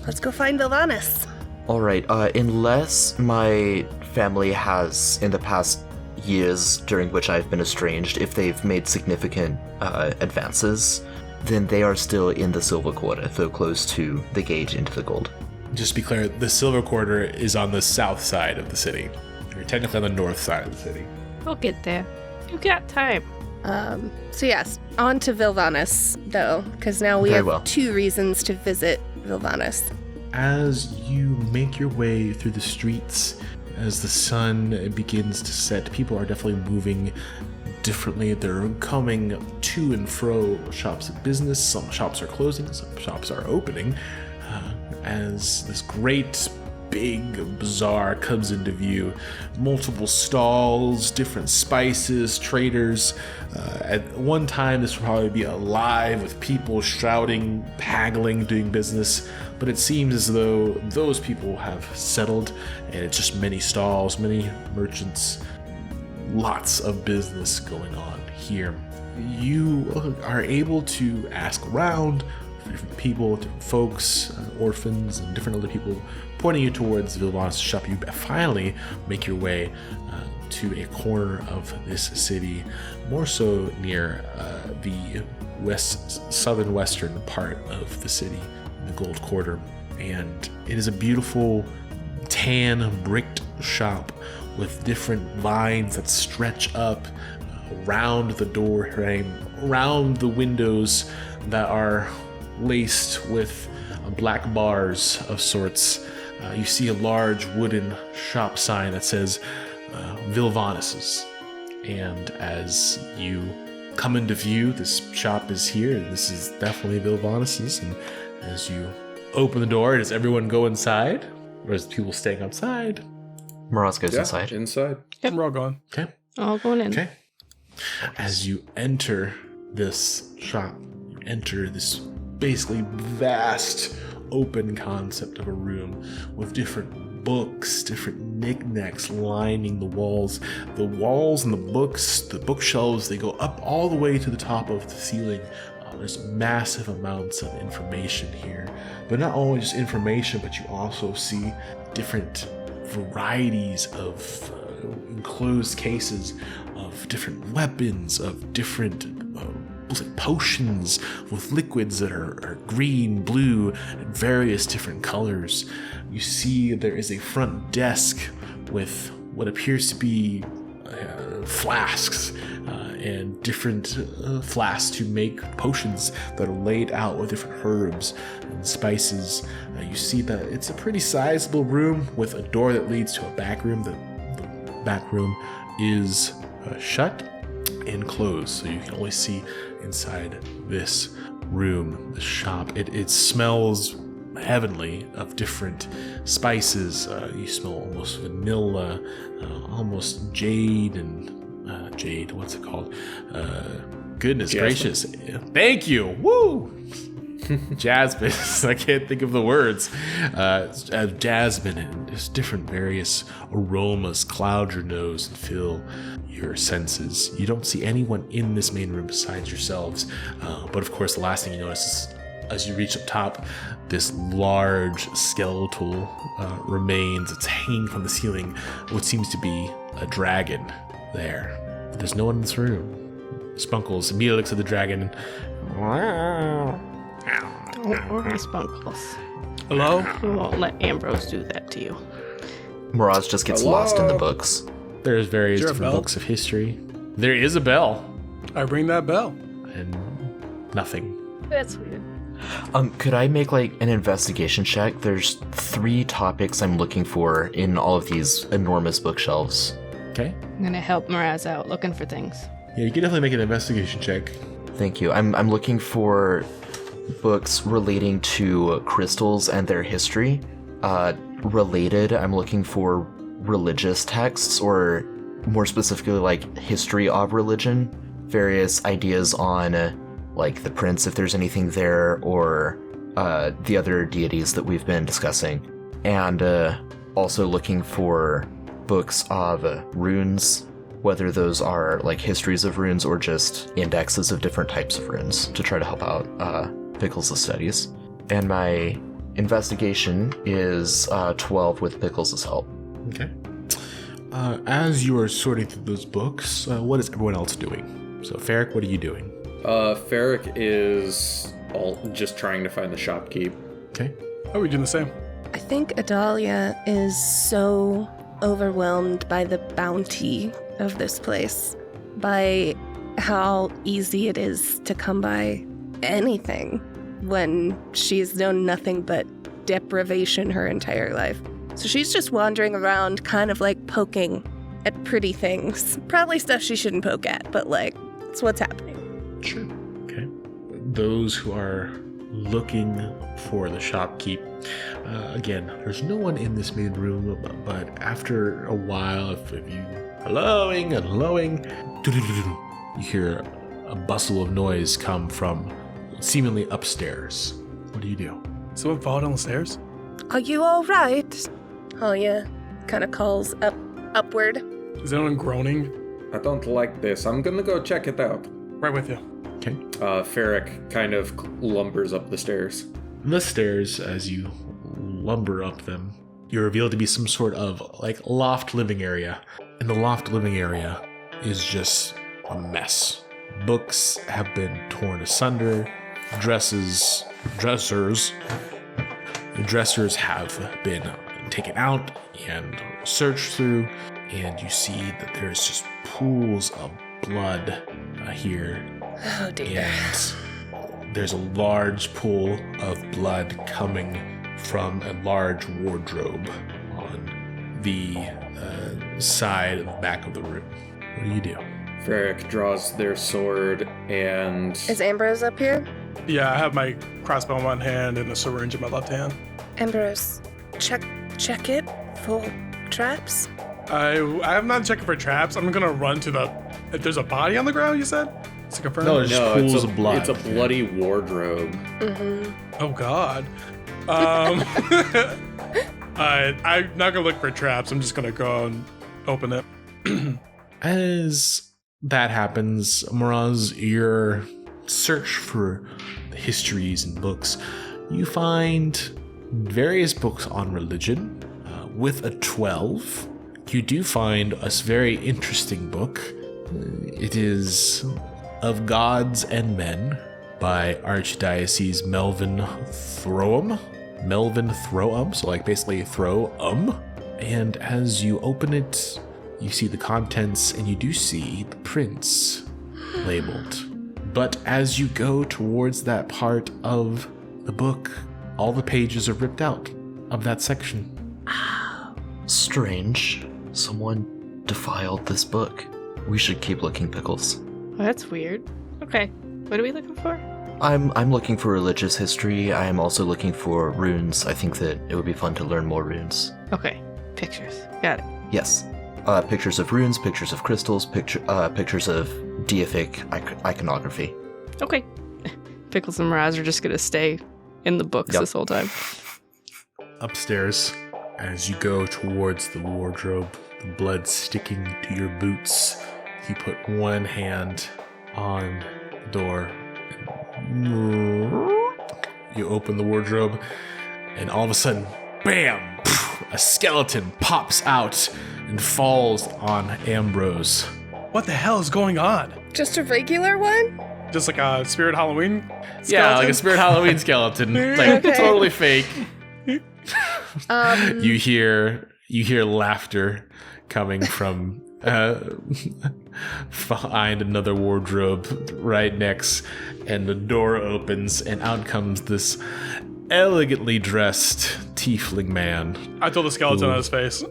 Let's go find Villanis. All right, unless my family has, in the past years during which I've been estranged, if they've made significant advances, then they are still in the Silver Quarter, though close to the gate into the Gold. Just to be clear, the Silver Quarter is on the south side of the city. You're technically on the north side of the city. We'll get there. You got time. So yes, on to Vilvanus, though, because now we Very have well. 2 reasons to visit Vilvanus. As you make your way through the streets, as the sun begins to set, people are definitely moving differently. They're coming to and fro shops of business. Some shops are closing, some shops are opening. As this great big bazaar comes into view, multiple stalls, different spices, traders. At one time, this would probably be alive with people shouting, haggling, doing business, but it seems as though those people have settled, and it's just many stalls, many merchants, lots of business going on here. You are able to ask around for different people, different folks, orphans, and different other people pointing you towards Vilvanus' shop. You finally make your way to a corner of this city, more so near the southern western part of the city, the Gold Quarter. And it is a beautiful tan bricked shop with different vines that stretch up around the door frame, around the windows that are laced with black bars of sorts. You see a large wooden shop sign that says Vilvanus's. And as you come into view, this shop is here. This is definitely Vilvanus's. And as you open the door, does everyone go inside? Or is people staying outside? Miraz goes Yeah, inside. inside. We're all gone. Okay. All going in. Okay. As you enter this shop, you enter this basically vast open concept of a room with different books, different knickknacks lining the walls. The walls and the books, the bookshelves, they go up all the way to the top of the ceiling. There's massive amounts of information here. But not only just information, but you also see different varieties of enclosed cases of different weapons, of different potions with liquids that are green, blue, and various different colors. You see there is a front desk with what appears to be flasks and different flasks to make potions that are laid out with different herbs and spices. You see that it's a pretty sizable room with a door that leads to a back room. The back room is shut and closed, so you can only see inside this room, the shop. It smells heavenly of different spices. You smell almost vanilla, almost jade and what's it called? Goodness gracious. Thank you. Woo! Jasmine. I can't think of the words. Jasmine and just different various aromas cloud your nose and fill your senses. You don't see anyone in this main room besides yourselves. But of course, the last thing you notice is as you reach up top, this large skeletal remains. It's hanging from the ceiling, what seems to be a dragon there. But there's no one in this room. Spunkles immediately looks at the dragon. Spunkles. Hello? We won't let Ambrose do that to you. Miraz just gets lost in the books. There's various Is there a different bell? books of history. There is a bell, I ring that bell. and nothing. That's weird. Could I make like an investigation check? There's 3 topics I'm looking for in all of these enormous bookshelves. Okay. I'm gonna help Miraz out looking for things. Yeah, you can definitely make an investigation check. Thank you. I'm looking for books relating to crystals and their history. Related, I'm looking for religious texts, or more specifically, like history of religion. Various ideas on, like the prince, if there's anything there, or the other deities that we've been discussing. And also looking for books of runes, whether those are like histories of runes or just indexes of different types of runes to try to help out Pickles' studies. And my Investigation is 12 with Pickles' help. Okay. As you are sorting through those books, what is everyone else doing? So, Ferric, what are you doing? Ferric is just trying to find the shopkeep. Okay. Oh, we doing the same? I think Adalia is so overwhelmed by the bounty of this place, by how easy it is to come by anything when she's known nothing but deprivation her entire life. So she's just wandering around, kind of like poking at pretty things. Probably stuff she shouldn't poke at, but like, it's what's happening. Sure. Okay. Those who are looking for the shopkeep, again, there's no one in this main room, but after a while, if you helloing, you hear a bustle of noise come from seemingly upstairs. What do you do? Someone fall down the stairs? Are you all right? Talia kind of calls upward. Is anyone groaning? I don't like this. I'm gonna go check it out. Right with you. Okay. Ferric kind of lumbers up the stairs. The stairs, as you lumber up them, you're revealed to be some sort of like loft living area. And the loft living area is just a mess. Books have been torn asunder. Dressers have been taken out and searched through, and you see that there's just pools of blood here. Oh dear. And there's a large pool of blood coming from a large wardrobe on the side of the back of the room. What do you do? Ferric draws their sword and... Is Ambrose up here? Yeah, I have my crossbow in one hand and a syringe in my left hand. Ambrose, check it for traps. I'm not checking for traps. I'm gonna run to the... If there's a body on the ground, you said? To confirm? No, there's just pools of blood. It's a bloody wardrobe. Mm-hmm. Oh, God. I'm not gonna look for traps. I'm just gonna go and open it. As that happens, Miraz, your search for the histories and books, you find various books on religion. With a 12, you do find a very interesting book. It is Of Gods and Men by Archdiocese Melvin Throum, so like basically Throum. And as you open it, you see the contents and you do see the prince labeled. But as you go towards that part of the book, all the pages are ripped out of that section. Strange. Someone defiled this book. We should keep looking, Pickles. Well, that's weird. Okay, what are we looking for? I'm looking for religious history. I am also looking for runes. I think that it would be fun to learn more runes. Okay, pictures. Got it. Yes. Pictures of runes, pictures of crystals, pictures of deific iconography. Okay. Pickles and Miraz are just gonna stay in the books Yep. this whole time. Upstairs, as you go towards the wardrobe, the blood sticking to your boots, you put one hand on the door. You open the wardrobe, and all of a sudden, bam! A skeleton pops out and falls on Ambrose. What the hell is going on? Just a regular one? Just like a Spirit Halloween skeleton? Yeah, like a Spirit Halloween skeleton. Like Okay. totally fake. You hear laughter coming from behind another wardrobe right next, and the door opens and out comes this elegantly dressed tiefling man. I told the skeleton on his face.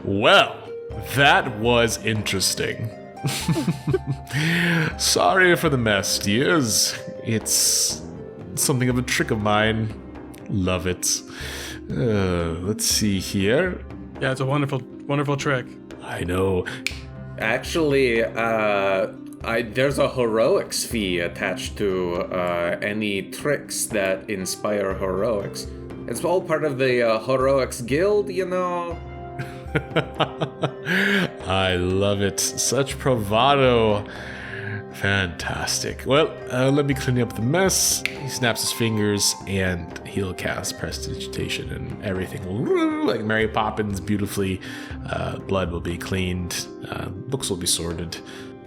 Well, that was interesting. Sorry for the mess, dears. It's something of a trick of mine. Love it. Let's see here. Yeah, it's a wonderful, wonderful trick. I know. Actually, there's a heroics fee attached to any tricks that inspire heroics. It's all part of the heroics guild, you know. I love it. Such bravado Fantastic. Well, let me clean up the mess. He snaps his fingers and he'll cast prestidigitation and everything will, like Mary Poppins, beautifully. Blood will be cleaned. Books will be sorted.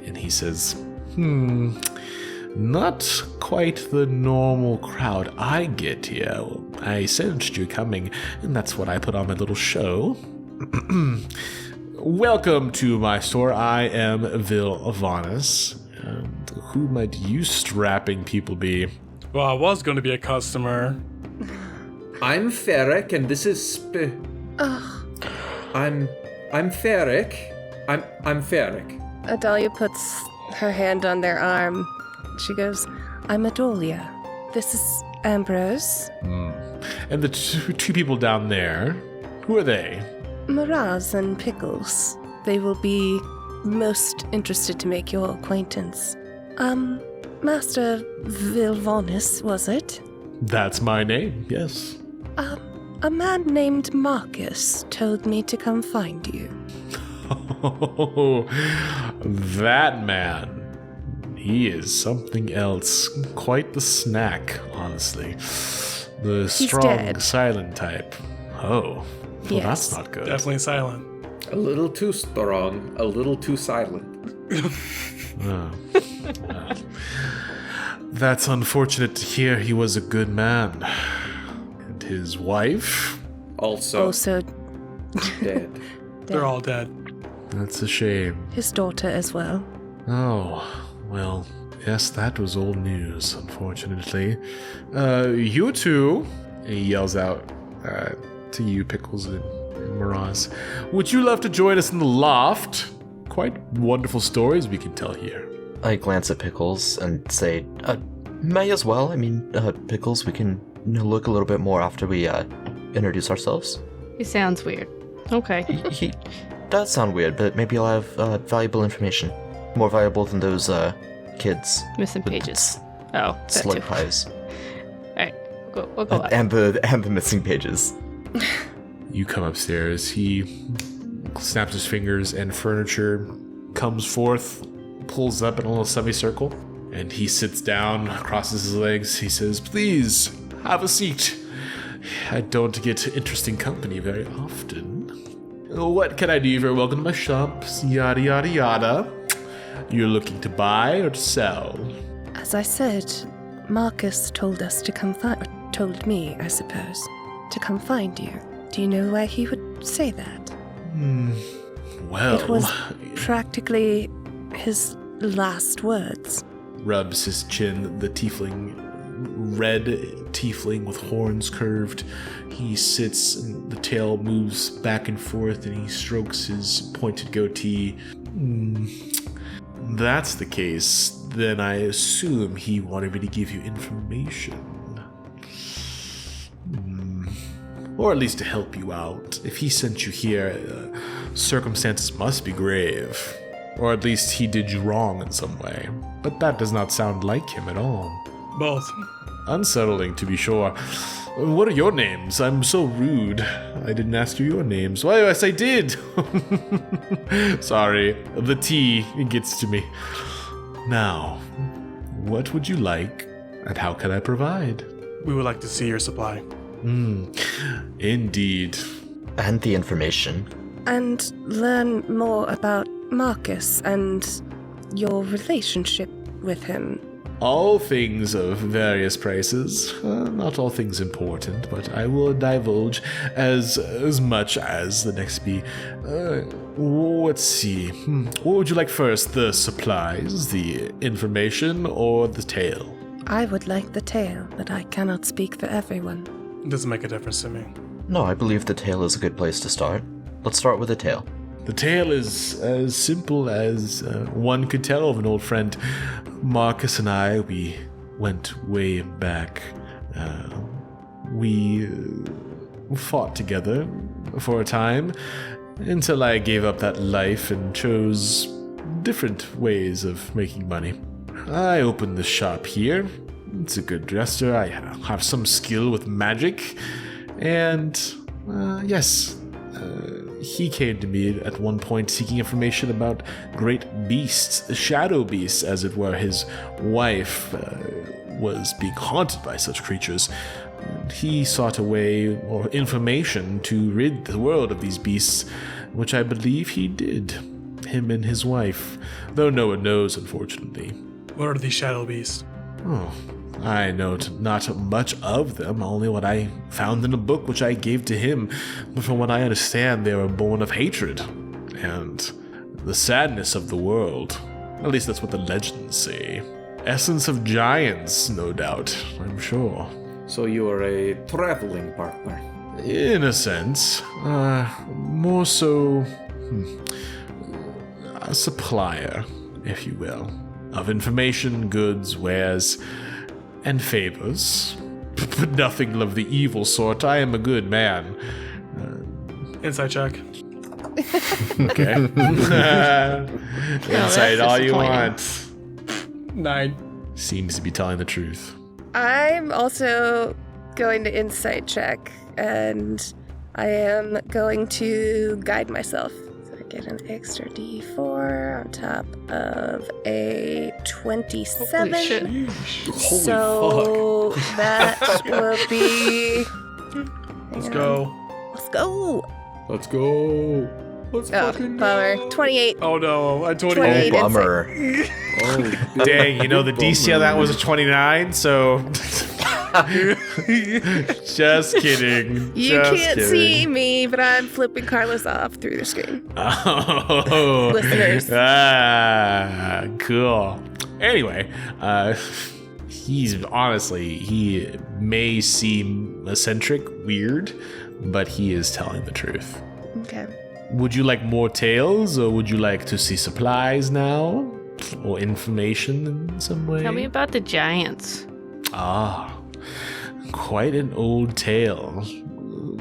And he says, not quite the normal crowd I get here. Well, I sensed you coming, and that's what I put on my little show. Welcome to my store. I am Vilvanis. Who might you strapping people be? Well, I was going to be a customer. I'm Ferric, and this is I'm Ferric. I'm Ferric. Adalia puts her hand on their arm. She goes, I'm Adolia. This is Ambrose. And the two people down there, who are they? Miraz and Pickles. They will be most interested to make your acquaintance. Master Vilvanis, was it? That's my name, yes. A man named Marcus told me to come find you. Oh, that man. He is something else. Quite the snack, honestly. The strong, dead. silent type. Oh, well, Yes. that's not good. Definitely silent. A little too strong, a little too silent. That's unfortunate to hear. He was a good man. And his wife? Also dead. They're all dead. That's a shame. His daughter as well. Oh, well, yes, that was old news, unfortunately. You two, he yells out to you, Pickles and Miraz. Would you love to join us in the loft? Quite wonderful stories we can tell here. I glance at Pickles and say, may as well. I mean, Pickles, we can look a little bit more after we introduce ourselves. He sounds weird. Okay. He does sound weird, but maybe I'll have valuable information. More valuable than those kids. Missing pages. Oh, that Slug too. pies. Alright, we'll go up. And the missing pages. You come upstairs. He snaps his fingers and furniture comes forth, pulls up in a little semicircle, and he sits down, crosses his legs. He says, please, have a seat. I don't get interesting company very often. What can I do? You're very welcome to my shop. Yada, yada, yada. You're looking to buy or to sell? As I said, Marcus told us to come told me, I suppose, to come find you. Do you know why he would say that? Well, It was practically his last words. rubs his chin, the tiefling, red tiefling with horns curved. He sits and the tail moves back and forth and he strokes his pointed goatee. That's the case, then I assume he wanted me to give you information. Or at least to help you out. If he sent you here, circumstances must be grave. Or at least he did you wrong in some way. But that does not sound like him at all. Both. Unsettling, to be sure. What are your names? I'm so rude. I didn't ask you your names. Well, yes, I did. Sorry. The tea, it gets to me. Now, what would you like, and how can I provide? We would like to see your supply. Indeed. And the information. And learn more about Marcus and your relationship with him. All things of various prices. Not all things important, but I will divulge as much as the next be. Let's see. What would you like first? The supplies, the information, or the tale? I would like the tale, but I cannot speak for everyone. It doesn't make a difference to me. No, I believe the tale is a good place to start. Let's start with the tale. The tale is as simple as one could tell of an old friend. Marcus and I, we went way back. We fought together for a time until I gave up that life and chose different ways of making money. I opened the shop here. It's a good dresser. I have some skill with magic. And, yes, he came to me at one point seeking information about great beasts, shadow beasts, as it were. His wife was being haunted by such creatures. He sought a way or information to rid the world of these beasts, which I believe he did. Him and his wife, though no one knows, unfortunately. What are these shadow beasts? Oh, I know not much of them, only what I found in a book which I gave to him. But from what I understand, they were born of hatred and the sadness of the world. At least that's what the legends say. Essence of giants, no doubt, I'm sure. So you are a traveling partner. In a sense. More so a supplier, if you will, of information, goods, wares, and favors. But nothing of the evil sort. I am a good man. Insight check. Okay. Insight all you want. 9. Seems to be telling the truth. I'm also going to insight check, and I am going to guide myself. So I get an extra d4 on top of a 27. Holy shit. Holy So that will be. Let's go. Let's go. Let's go. Let's Oh, fucking bummer. go. 28. Oh no, I 28. 28. Oh, bummer. Oh, Dang, you know the DC on that was a 29, so... Just kidding. You Just can't kidding. see me, but I'm flipping Carlos off through the screen. Oh. Listeners. Ah, cool. Anyway, he may seem eccentric, weird, but he is telling the truth. Okay. Would you like more tales, or would you like to see supplies now? Or information in some way? Tell me about the giants. Ah, quite an old tale.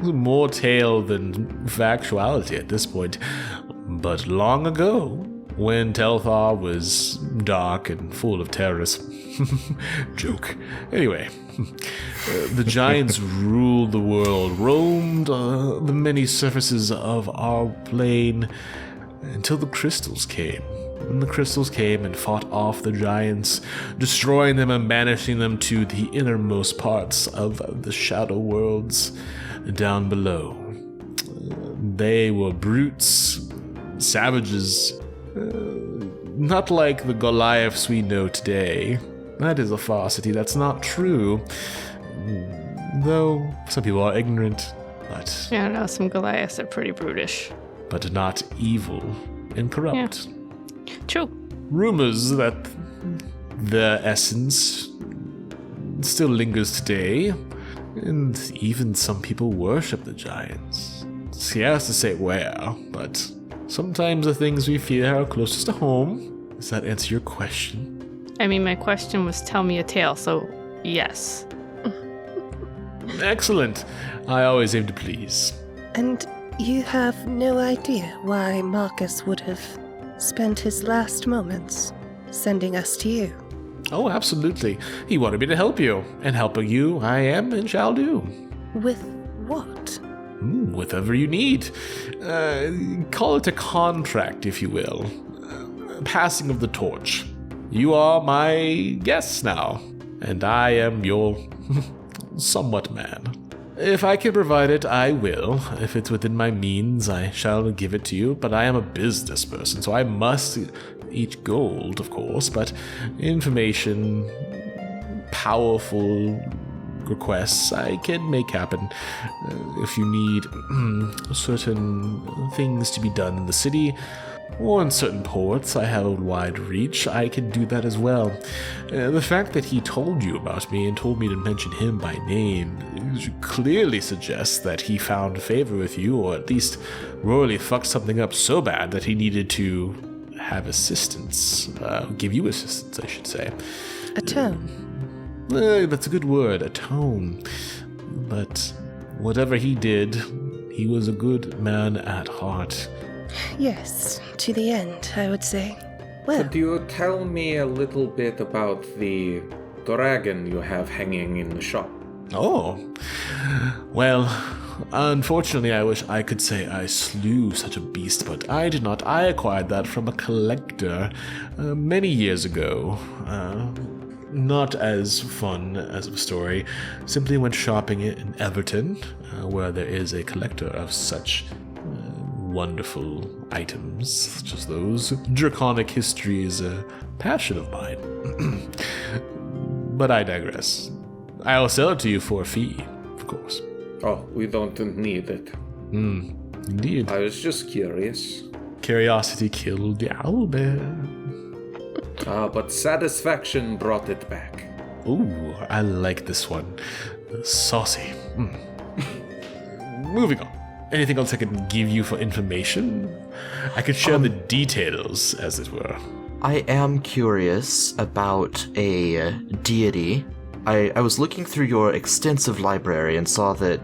More tale than factuality at this point. But long ago, when Telthar was dark and full of terrors. Joke. Anyway, the giants ruled the world, roamed the many surfaces of our plane until the crystals came. And the crystals came and fought off the giants, destroying them and banishing them to the innermost parts of the shadow worlds down below. They were brutes, savages, not like the Goliaths we know today. That is a falsity, that's not true. Though some people are ignorant, but I don't know, some Goliaths are pretty brutish. not evil and corrupt. True. Rumors that the essence still lingers today, and even some people worship the giants. Scarce to say where, but sometimes the things we fear are closest to home. Does that answer your question? I mean, my question was tell me a tale, so yes. Excellent. I always aim to please. And you have no idea why Marcus would have spent his last moments sending us to you. Oh, absolutely. He wanted me to help you, and helping you I am and shall do. With what? Whatever you need. Call it a contract, if you will. Passing of the torch. You are my guests now, and I am your somewhat man. If I can provide it, I will. If it's within my means, I shall give it to you, but I am a business person, so I must eat gold, of course, but information, powerful requests I can make happen. If you need certain things to be done in the city, or in certain ports, I have a wide reach, I can do that as well. The fact that he told you about me and told me to mention him by name clearly suggests that he found favor with you, or at least royally fucked something up so bad that he needed to have assistance. Give you assistance, I should say. Atone. That's a good word, atone. But whatever he did, he was a good man at heart. Yes, to the end, I would say. Well, Could you tell me a little bit about the dragon you have hanging in the shop? Oh, well, unfortunately, I wish I could say I slew such a beast, but I did not. I acquired that from a collector many years ago. Not as fun as a story. Simply went shopping in Everton, where there is a collector of such wonderful items, such as those. Draconic history is a passion of mine. But I digress. I'll sell it to you for a fee, of course. Oh, we don't need it. Indeed. I was just curious. Curiosity killed the owlbear. But satisfaction brought it back. Ooh, I like this one. Saucy. Moving on. Anything else I can give you for information? I could share the details, as it were. I am curious about a deity. I was looking through your extensive library and saw that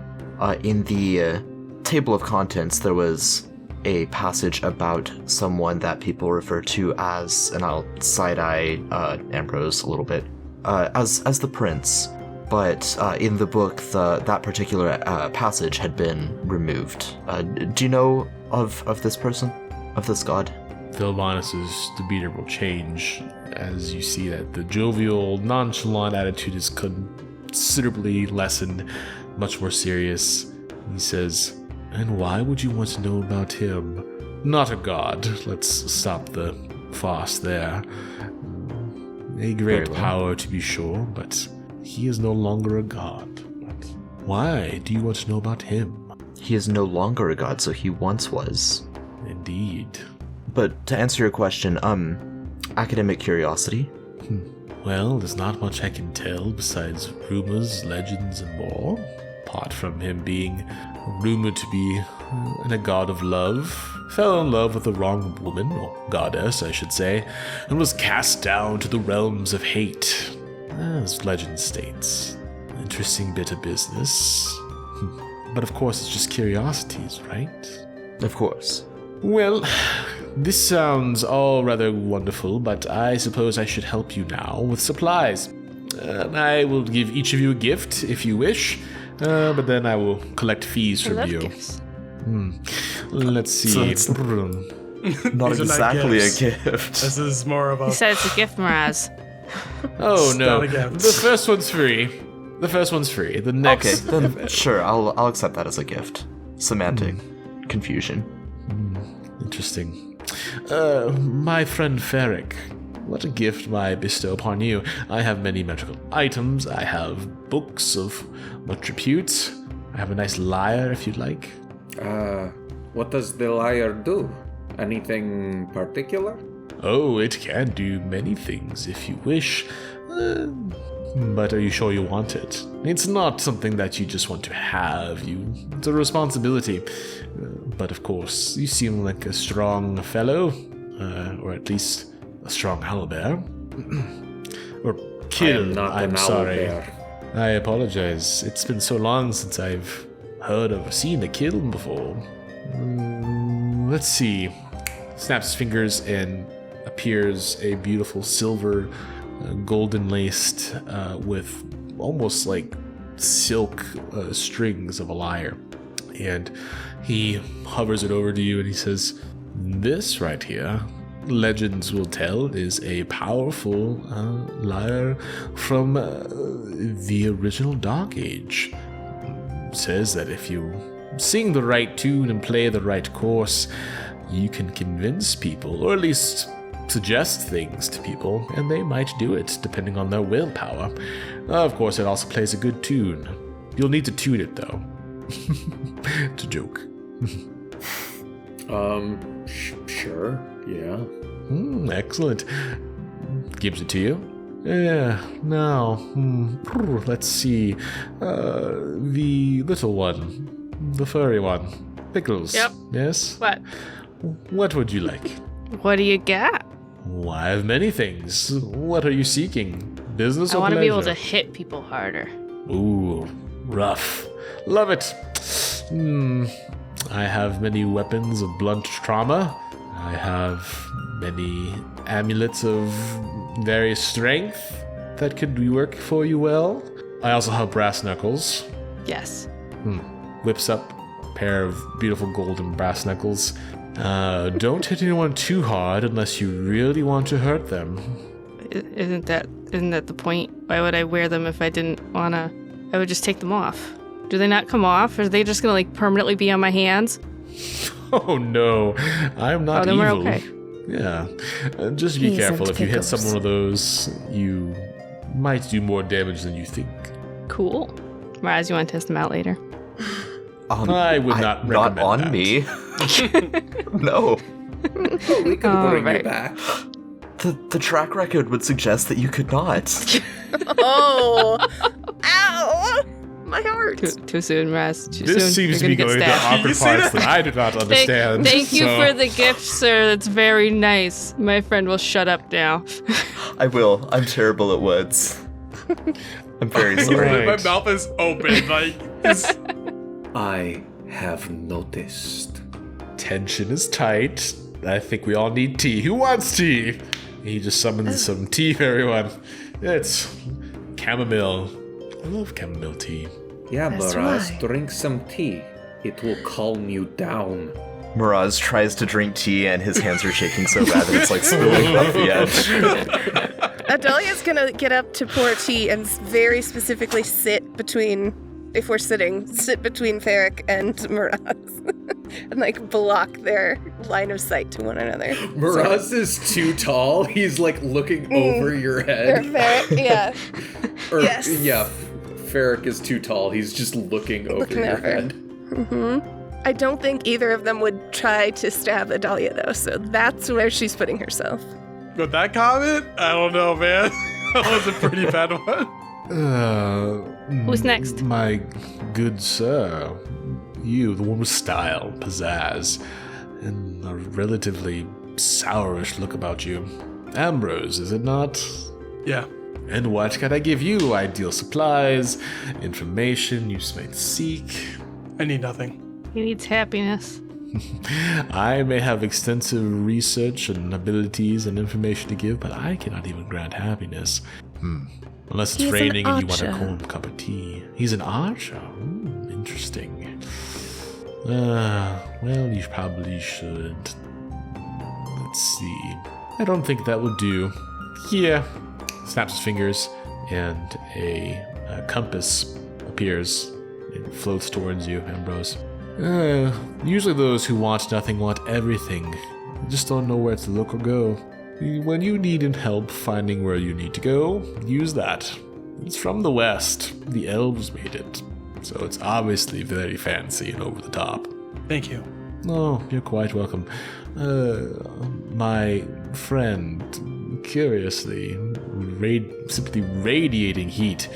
in the table of contents there was a passage about someone that people refer to as, and I'll side-eye Ambrose a little bit, as the prince. But in the book, that particular passage had been removed. Do you know of this person? Of this god? Philbonus's demeanor will change as you see that the jovial, nonchalant attitude is considerably lessened, much more serious. He says, "And why would you want to know about him? Not a god. Let's stop the farce there. A great power, to be sure, but he is no longer a god. But why do you want to know about him?" He is no longer a god, so he once was. Indeed. But to answer your question, academic curiosity. Well, there's not much I can tell besides rumors, legends, and more. Apart from him being rumored to be a god of love, fell in love with the wrong woman, or goddess, I should say, and was cast down to the realms of hate, as legend states. Interesting bit of business. But of course, it's just curiosities, right? Of course. Well, this sounds all rather wonderful, but I suppose I should help you now with supplies. I will give each of you a gift if you wish, but then I will collect fees I from love you. gifts. Let's see. So it's not These are not exactly a gifts. gift. This is more of a. He said it's a gift, Miraz. Oh no, not a gift. the first one's free. The first one's free. The Okay, next, then sure, I'll accept that as a gift. Semantic confusion. Interesting. My friend Ferric, what a gift I bestow upon you. I have many magical items. I have books of much repute. I have a nice lyre, if you'd like. What does the lyre do? Anything particular? Oh, it can do many things if you wish. But are you sure you want it? It's not something that you just want to have. It's a responsibility. But of course, you seem like a strong fellow, or at least a strong owlbear. Or kid, I am not I'm an sorry. owlbear. I apologize. It's been so long since I've heard of or seen a kiln before. Let's see. Snaps his fingers and appears a beautiful silver, golden laced, with almost like silk strings of a lyre. And he hovers it over to you and he says, "This right here, legends will tell, is a powerful lyre from the original Dark Age. Says that if you sing the right tune and play the right course, you can convince people, or at least suggest things to people, and they might do it, depending on their willpower. Of course, it also plays a good tune. You'll need to tune it, though." It's a joke. Sure, yeah. Excellent. Gives it to you. Yeah, now, let's see. The little one. The furry one. Pickles. Yep. Yes? What? What would you like? What do you got? Oh, I have many things. What are you seeking? Business I or want to be able to pleasure? hit people harder. Ooh, rough. Love it. I have many weapons of blunt trauma. I have many amulets of various strength that could work for you well. I also have brass knuckles. Yes. whips up a pair of beautiful golden brass knuckles. Don't hit anyone too hard unless you really want to hurt them. Isn't that the point? Why would I wear them if I didn't wanna? I would just take them off. Do they not come off? Are they just gonna like permanently be on my hands? Oh no, I'm not then evil. we're okay. Yeah, just be He careful. isn't If you hit pickles. some of those, you might do more damage than you think. Cool. Raz, you want to test them out later? I would not recommend Not on that. me. No. Oh, we could bring right. you back. The track record would suggest that you could not. Oh! Ow! My heart. Too soon, Raz. Too soon. This seems to You're be gonna going get to stabbed. awkward You see parts that? that I do not understand. Thank you so- for the gift, sir. That's very nice. My friend will shut up now. I will. I'm terrible at words. I'm very sorry. Right. My mouth is open. Like, it's, I have noticed. Tension is tight. I think we all need tea. Who wants tea? He just summons some tea for everyone. It's chamomile. I love chamomile tea. Yeah, That's Miraz, why. drink some tea. It will calm you down. Miraz tries to drink tea and his hands are shaking so bad that it's like spilling off the edge. Adalia's gonna get up to pour tea and very specifically sit between Ferric and Miraz. And like block their line of sight to one another. Miraz is too tall. He's like looking over your Or head. Ferric, yeah. Or, yes. Yeah, Ferric is too tall. He's just looking over Looking your over. head. I don't think either of them would try to stab Adalia though, so that's where she's putting herself. with that comment, I don't know, man. That was a pretty bad one. Who's next? My good sir. You, the one with style, pizzazz, and a relatively sourish look about you. Ambrose, is it not? Yeah. And what can I give you? Ideal supplies, information you might seek. I need nothing. He needs happiness. I may have extensive research and abilities and information to give, but I cannot even grant happiness. Unless it's He's an raining and you want a archer. cold cup of tea. He's an archer? Interesting. Well, you probably should. Let's see. I don't think that would do. Yeah. Snaps his fingers, and a compass appears. It floats towards you, Ambrose. Usually those who want nothing want everything. They just don't know where to look or go. When you need help finding where you need to go, use that. It's from the west. The elves made it. So it's obviously very fancy and over the top. Thank you. Oh, you're quite welcome. My friend, curiously, simply radiating heat.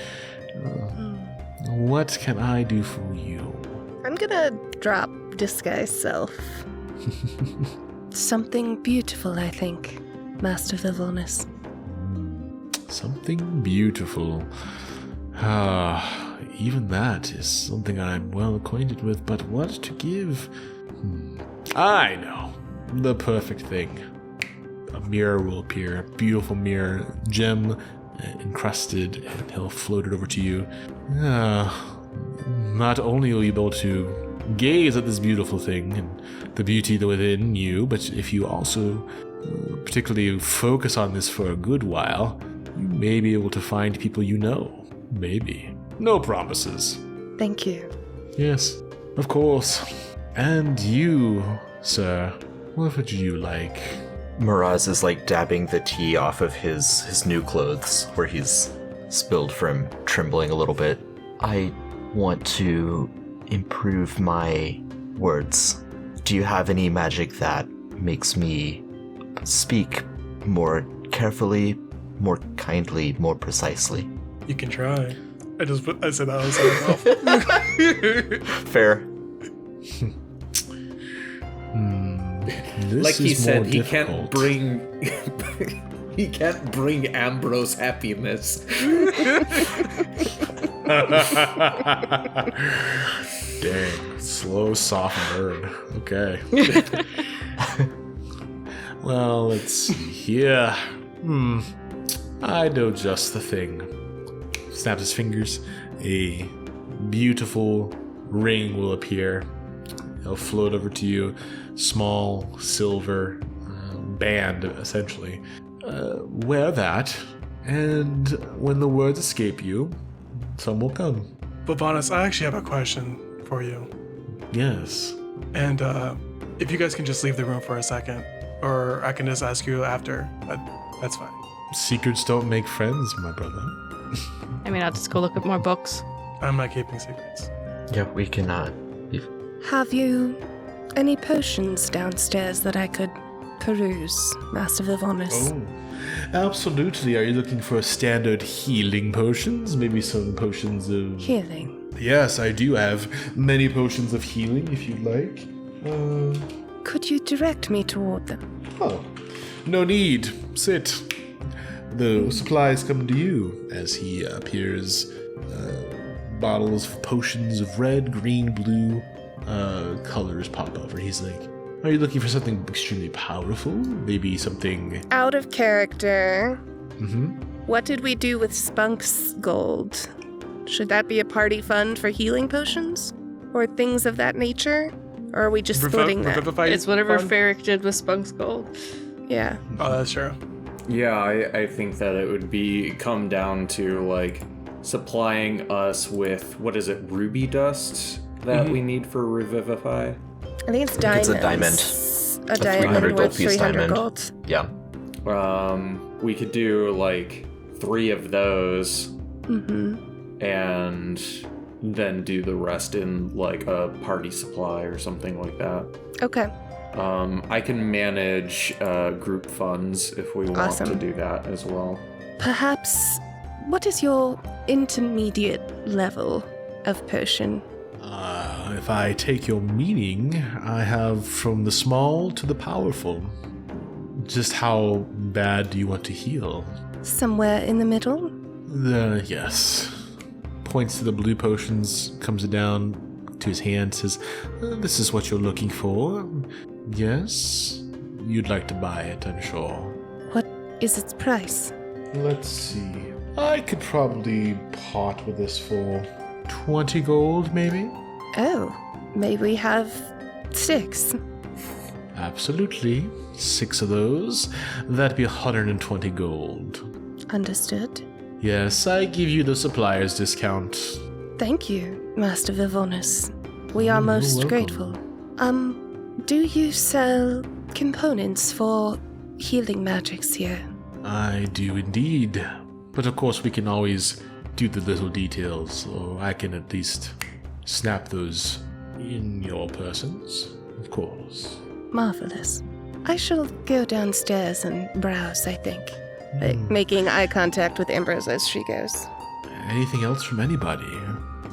What can I do for you? I'm gonna drop disguise self. Something beautiful, I think. Master of Villainous. Something beautiful. Even that is something I'm well acquainted with, but what to give? I know. The perfect thing. A mirror will appear, a beautiful mirror, gem encrusted, and he'll float it over to you. Not only will you be able to gaze at this beautiful thing and the beauty within you, but if you also particularly focus on this for a good while, you may be able to find people you know. Maybe. No promises. Thank you. Yes, of course. And you, sir, what would you like? Miraz is like dabbing the tea off of his new clothes where he's spilled from trembling a little bit. I want to improve my words. Do you have any magic that makes me speak more carefully, more kindly, more precisely? You can try. I said that outside my mouth. Fair. This Like he is said, more he difficult. can't bring he can't bring Ambrose happiness. Dang, slow, soft burn. Okay. Well, let's see here. I know just the thing. Snaps his fingers. A beautiful ring will appear. It'll float over to you. Small silver band, essentially. Wear that, and when the words escape you, some will come. But Vanas, I actually have a question for you. Yes. And if you guys can just leave the room for a second, or I can just ask you after, that's fine. Secrets don't make friends, my brother. I mean, I'll just go look at more books. I'm not keeping secrets. Yeah, we can Have you any potions downstairs that I could peruse, Master Vivonis? Oh, absolutely. Are you looking for standard healing potions? Maybe some potions of... Healing. Yes, I do have many potions of healing, if you'd like. Could you direct me toward them? Oh, no need. Sit. The supplies come to you as he appears. Bottles of potions of red, green, blue colors pop over. He's like, are you looking for something extremely powerful? Maybe something... Out of character. Mm-hmm. What did we do with Spunk's gold? Should that be a party fund for healing potions? Or things of that nature? Or are we just splitting that? It's whatever Ferric did with Spunk's gold. Yeah. Oh, that's true. Yeah, I think that it would come down to like supplying us with, what is it, ruby dust that we need for Revivify? I think it's think it's diamonds. a diamond. A diamond 300 worth gold piece 300 diamond. gold. Yeah. We could do like 3 of those Mm-hmm. and then do the rest in like a party supply or something like that. Okay. I can manage group funds if we want Awesome. to do that as well. Perhaps, what is your intermediate level of potion? If I take your meaning, I have from the small to the powerful. Just how bad do you want to heal? Somewhere in the middle? Yes. Points to the blue potions, comes down to his hand, says, this is what you're looking for. Yes? You'd like to buy it, I'm sure. What is its price? Let's see. I could probably part with this for 20 gold, maybe? Oh, may we have 6? Absolutely. 6 of those. That'd be 120 gold. Understood. Yes, I give you the supplier's discount. Thank you, Master Vivonis. We are You're most welcome. grateful. Do you sell components for healing magics here? I do indeed. But of course, we can always do the little details, or I can at least snap those in your persons, of course. Marvelous. I shall go downstairs and browse, I think. Making eye contact with Ambrose as she goes. Anything else from anybody?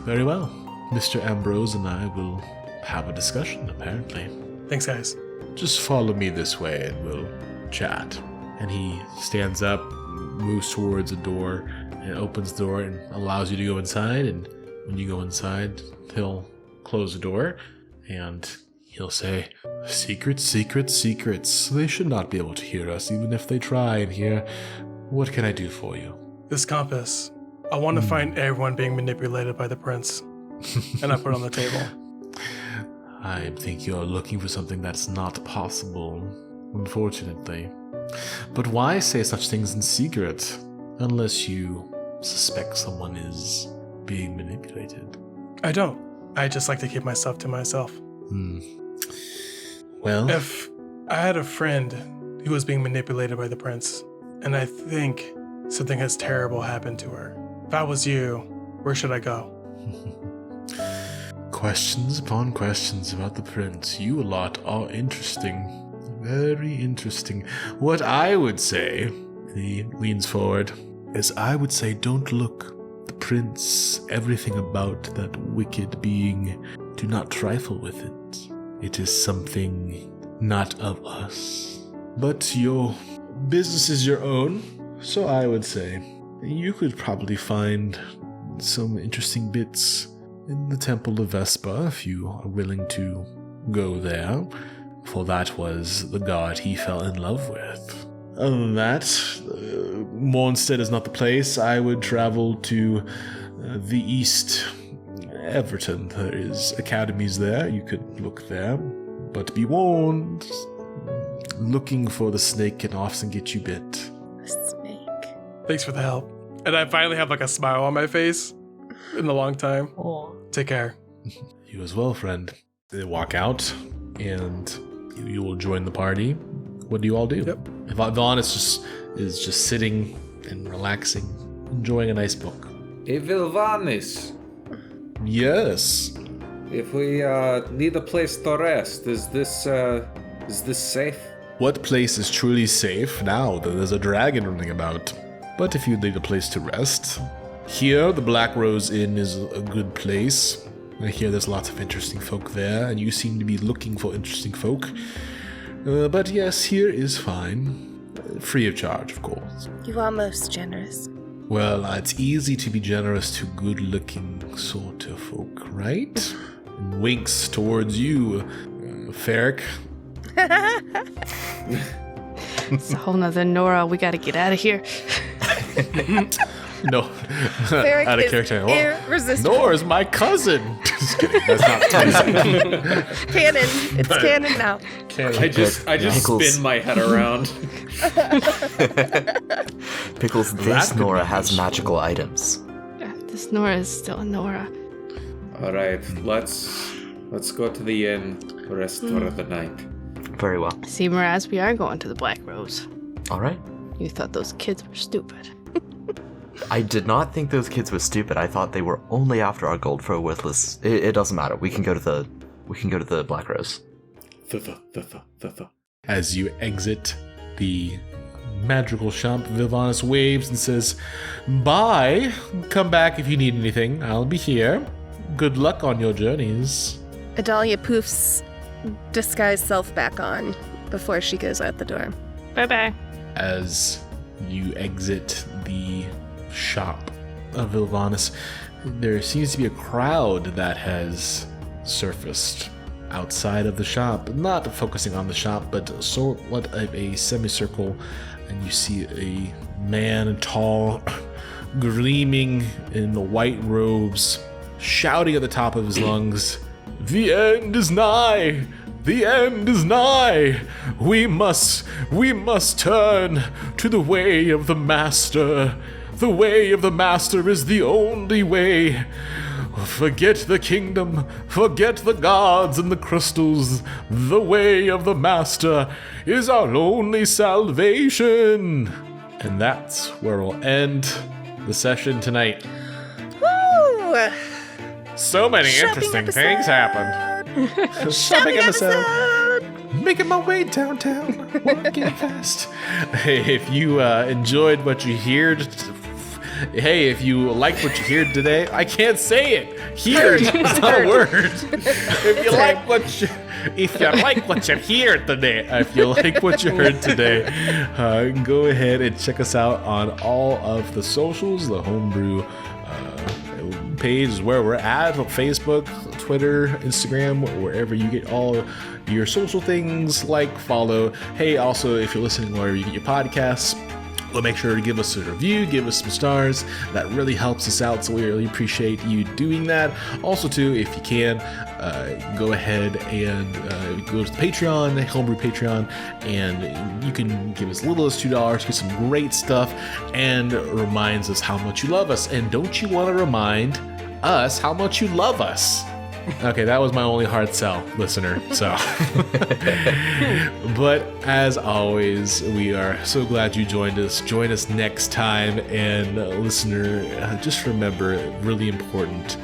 Very well. Mr. Ambrose and I will have a discussion, apparently. Thanks, guys. Just follow me this way and we'll chat. And he stands up, moves towards a door, and opens the door and allows you to go inside. And when you go inside, he'll close the door and he'll say, secrets, secrets, secrets. They should not be able to hear us, even if they try and hear. What can I do for you? This compass. I want to find everyone being manipulated by the prince. And I put it on the table. I think you're looking for something that's not possible, unfortunately. But why say such things in secret, unless you suspect someone is being manipulated? I don't. I just like to keep my stuff to myself. Well, If I had a friend who was being manipulated by the prince, and I think something has terrible happened to her, if I was you, where should I go? questions upon questions about the prince. You lot are interesting. Very interesting. What I would say, he leans forward, is I would say don't look. The prince, everything about that wicked being, do not trifle with it. It is something not of us. But your business is your own, so I would say you could probably find some interesting bits in the Temple of Vespa if you are willing to go there, for that was the god he fell in love with. Other than that, Mournstead is not the place. I would travel to the east Everton. There is academies there. You could look there. But be warned, looking for the snake can often get you bit. A snake. Thanks for the help. And I finally have like a smile on my face in a long time. Oh. Take care. You as well, friend. They walk out, and you will join the party. What do you all do? Yep. Vaughn is just sitting and relaxing, enjoying a nice book. Vilvanis, Yes. if we need a place to rest, is this safe? What place is truly safe now that there's a dragon running about? But if you need a place to rest, here the Black Rose Inn is a good place. I hear there's lots of interesting folk there, and you seem to be looking for interesting folk. But yes, here is fine. Free of charge, of course. You are most generous. Well, it's easy to be generous to good-looking sort of folk, right? And winks towards you, Ferric. It's a whole nother Nora. We gotta get out of here. No, Ferric out of is character. irresistible. Nora's my cousin. Just kidding. That's not Canon. It's canon now. I just Pickles. spin my head around. Pickles, That this could Nora be has useful. magical items. Yeah, this Nora is still a Nora. All right, let's go to the inn, rest for the night. Very well. See, Miraz, we are going to the Black Rose. All right. You thought those kids were stupid. I did not think those kids were stupid. I thought they were only after our gold for a worthless. It doesn't matter. We can go to the Black Rose. As you exit the magical shop, Vilvanus waves and says, "Bye. Come back if you need anything. I'll be here. Good luck on your journeys." Adalia poofs disguise self back on before she goes out the door. Bye-bye. As you exit the shop of Vilvanus, there seems to be a crowd that has surfaced outside of the shop, not focusing on the shop, but somewhat of a semicircle, and you see a man, tall, gleaming in the white robes, shouting at the top of his lungs, "The end is nigh! The end is nigh! We must turn to the way of the Master. The way of the Master is the only way. Forget the kingdom, forget the gods and the crystals. The way of the Master is our only salvation." And that's where we'll end the session tonight. Woo! So many Shopping interesting episode. things happened. Shopping episode! Making my way downtown, walking fast. Hey, if you enjoyed what you heard, hey, if you liked what you heard today, I can't say it. Heard is not a word. If you like what you heard today, go ahead and check us out on all of the socials. The Homebrew page is where we're at: Facebook, Twitter, Instagram, wherever you get all your social things. Like, follow. Hey, also, if you're listening wherever you get your podcasts, well, make sure to give us a review, give us some stars. That really helps us out, so we really appreciate you doing that. Also, too, if you can, go ahead and go to the Patreon, the Homebrew Patreon, and you can give us as little as $2, get some great stuff, and it reminds us how much you love us. And don't you want to remind us how much you love us? Okay, that was my only hard sell, listener. So, but as always, we are so glad you joined us. Join us next time, and listener, just remember, really important.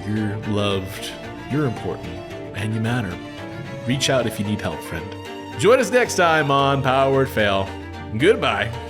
You're loved, you're important, and you matter. Reach out if you need help, friend. Join us next time on Powered Fail. Goodbye.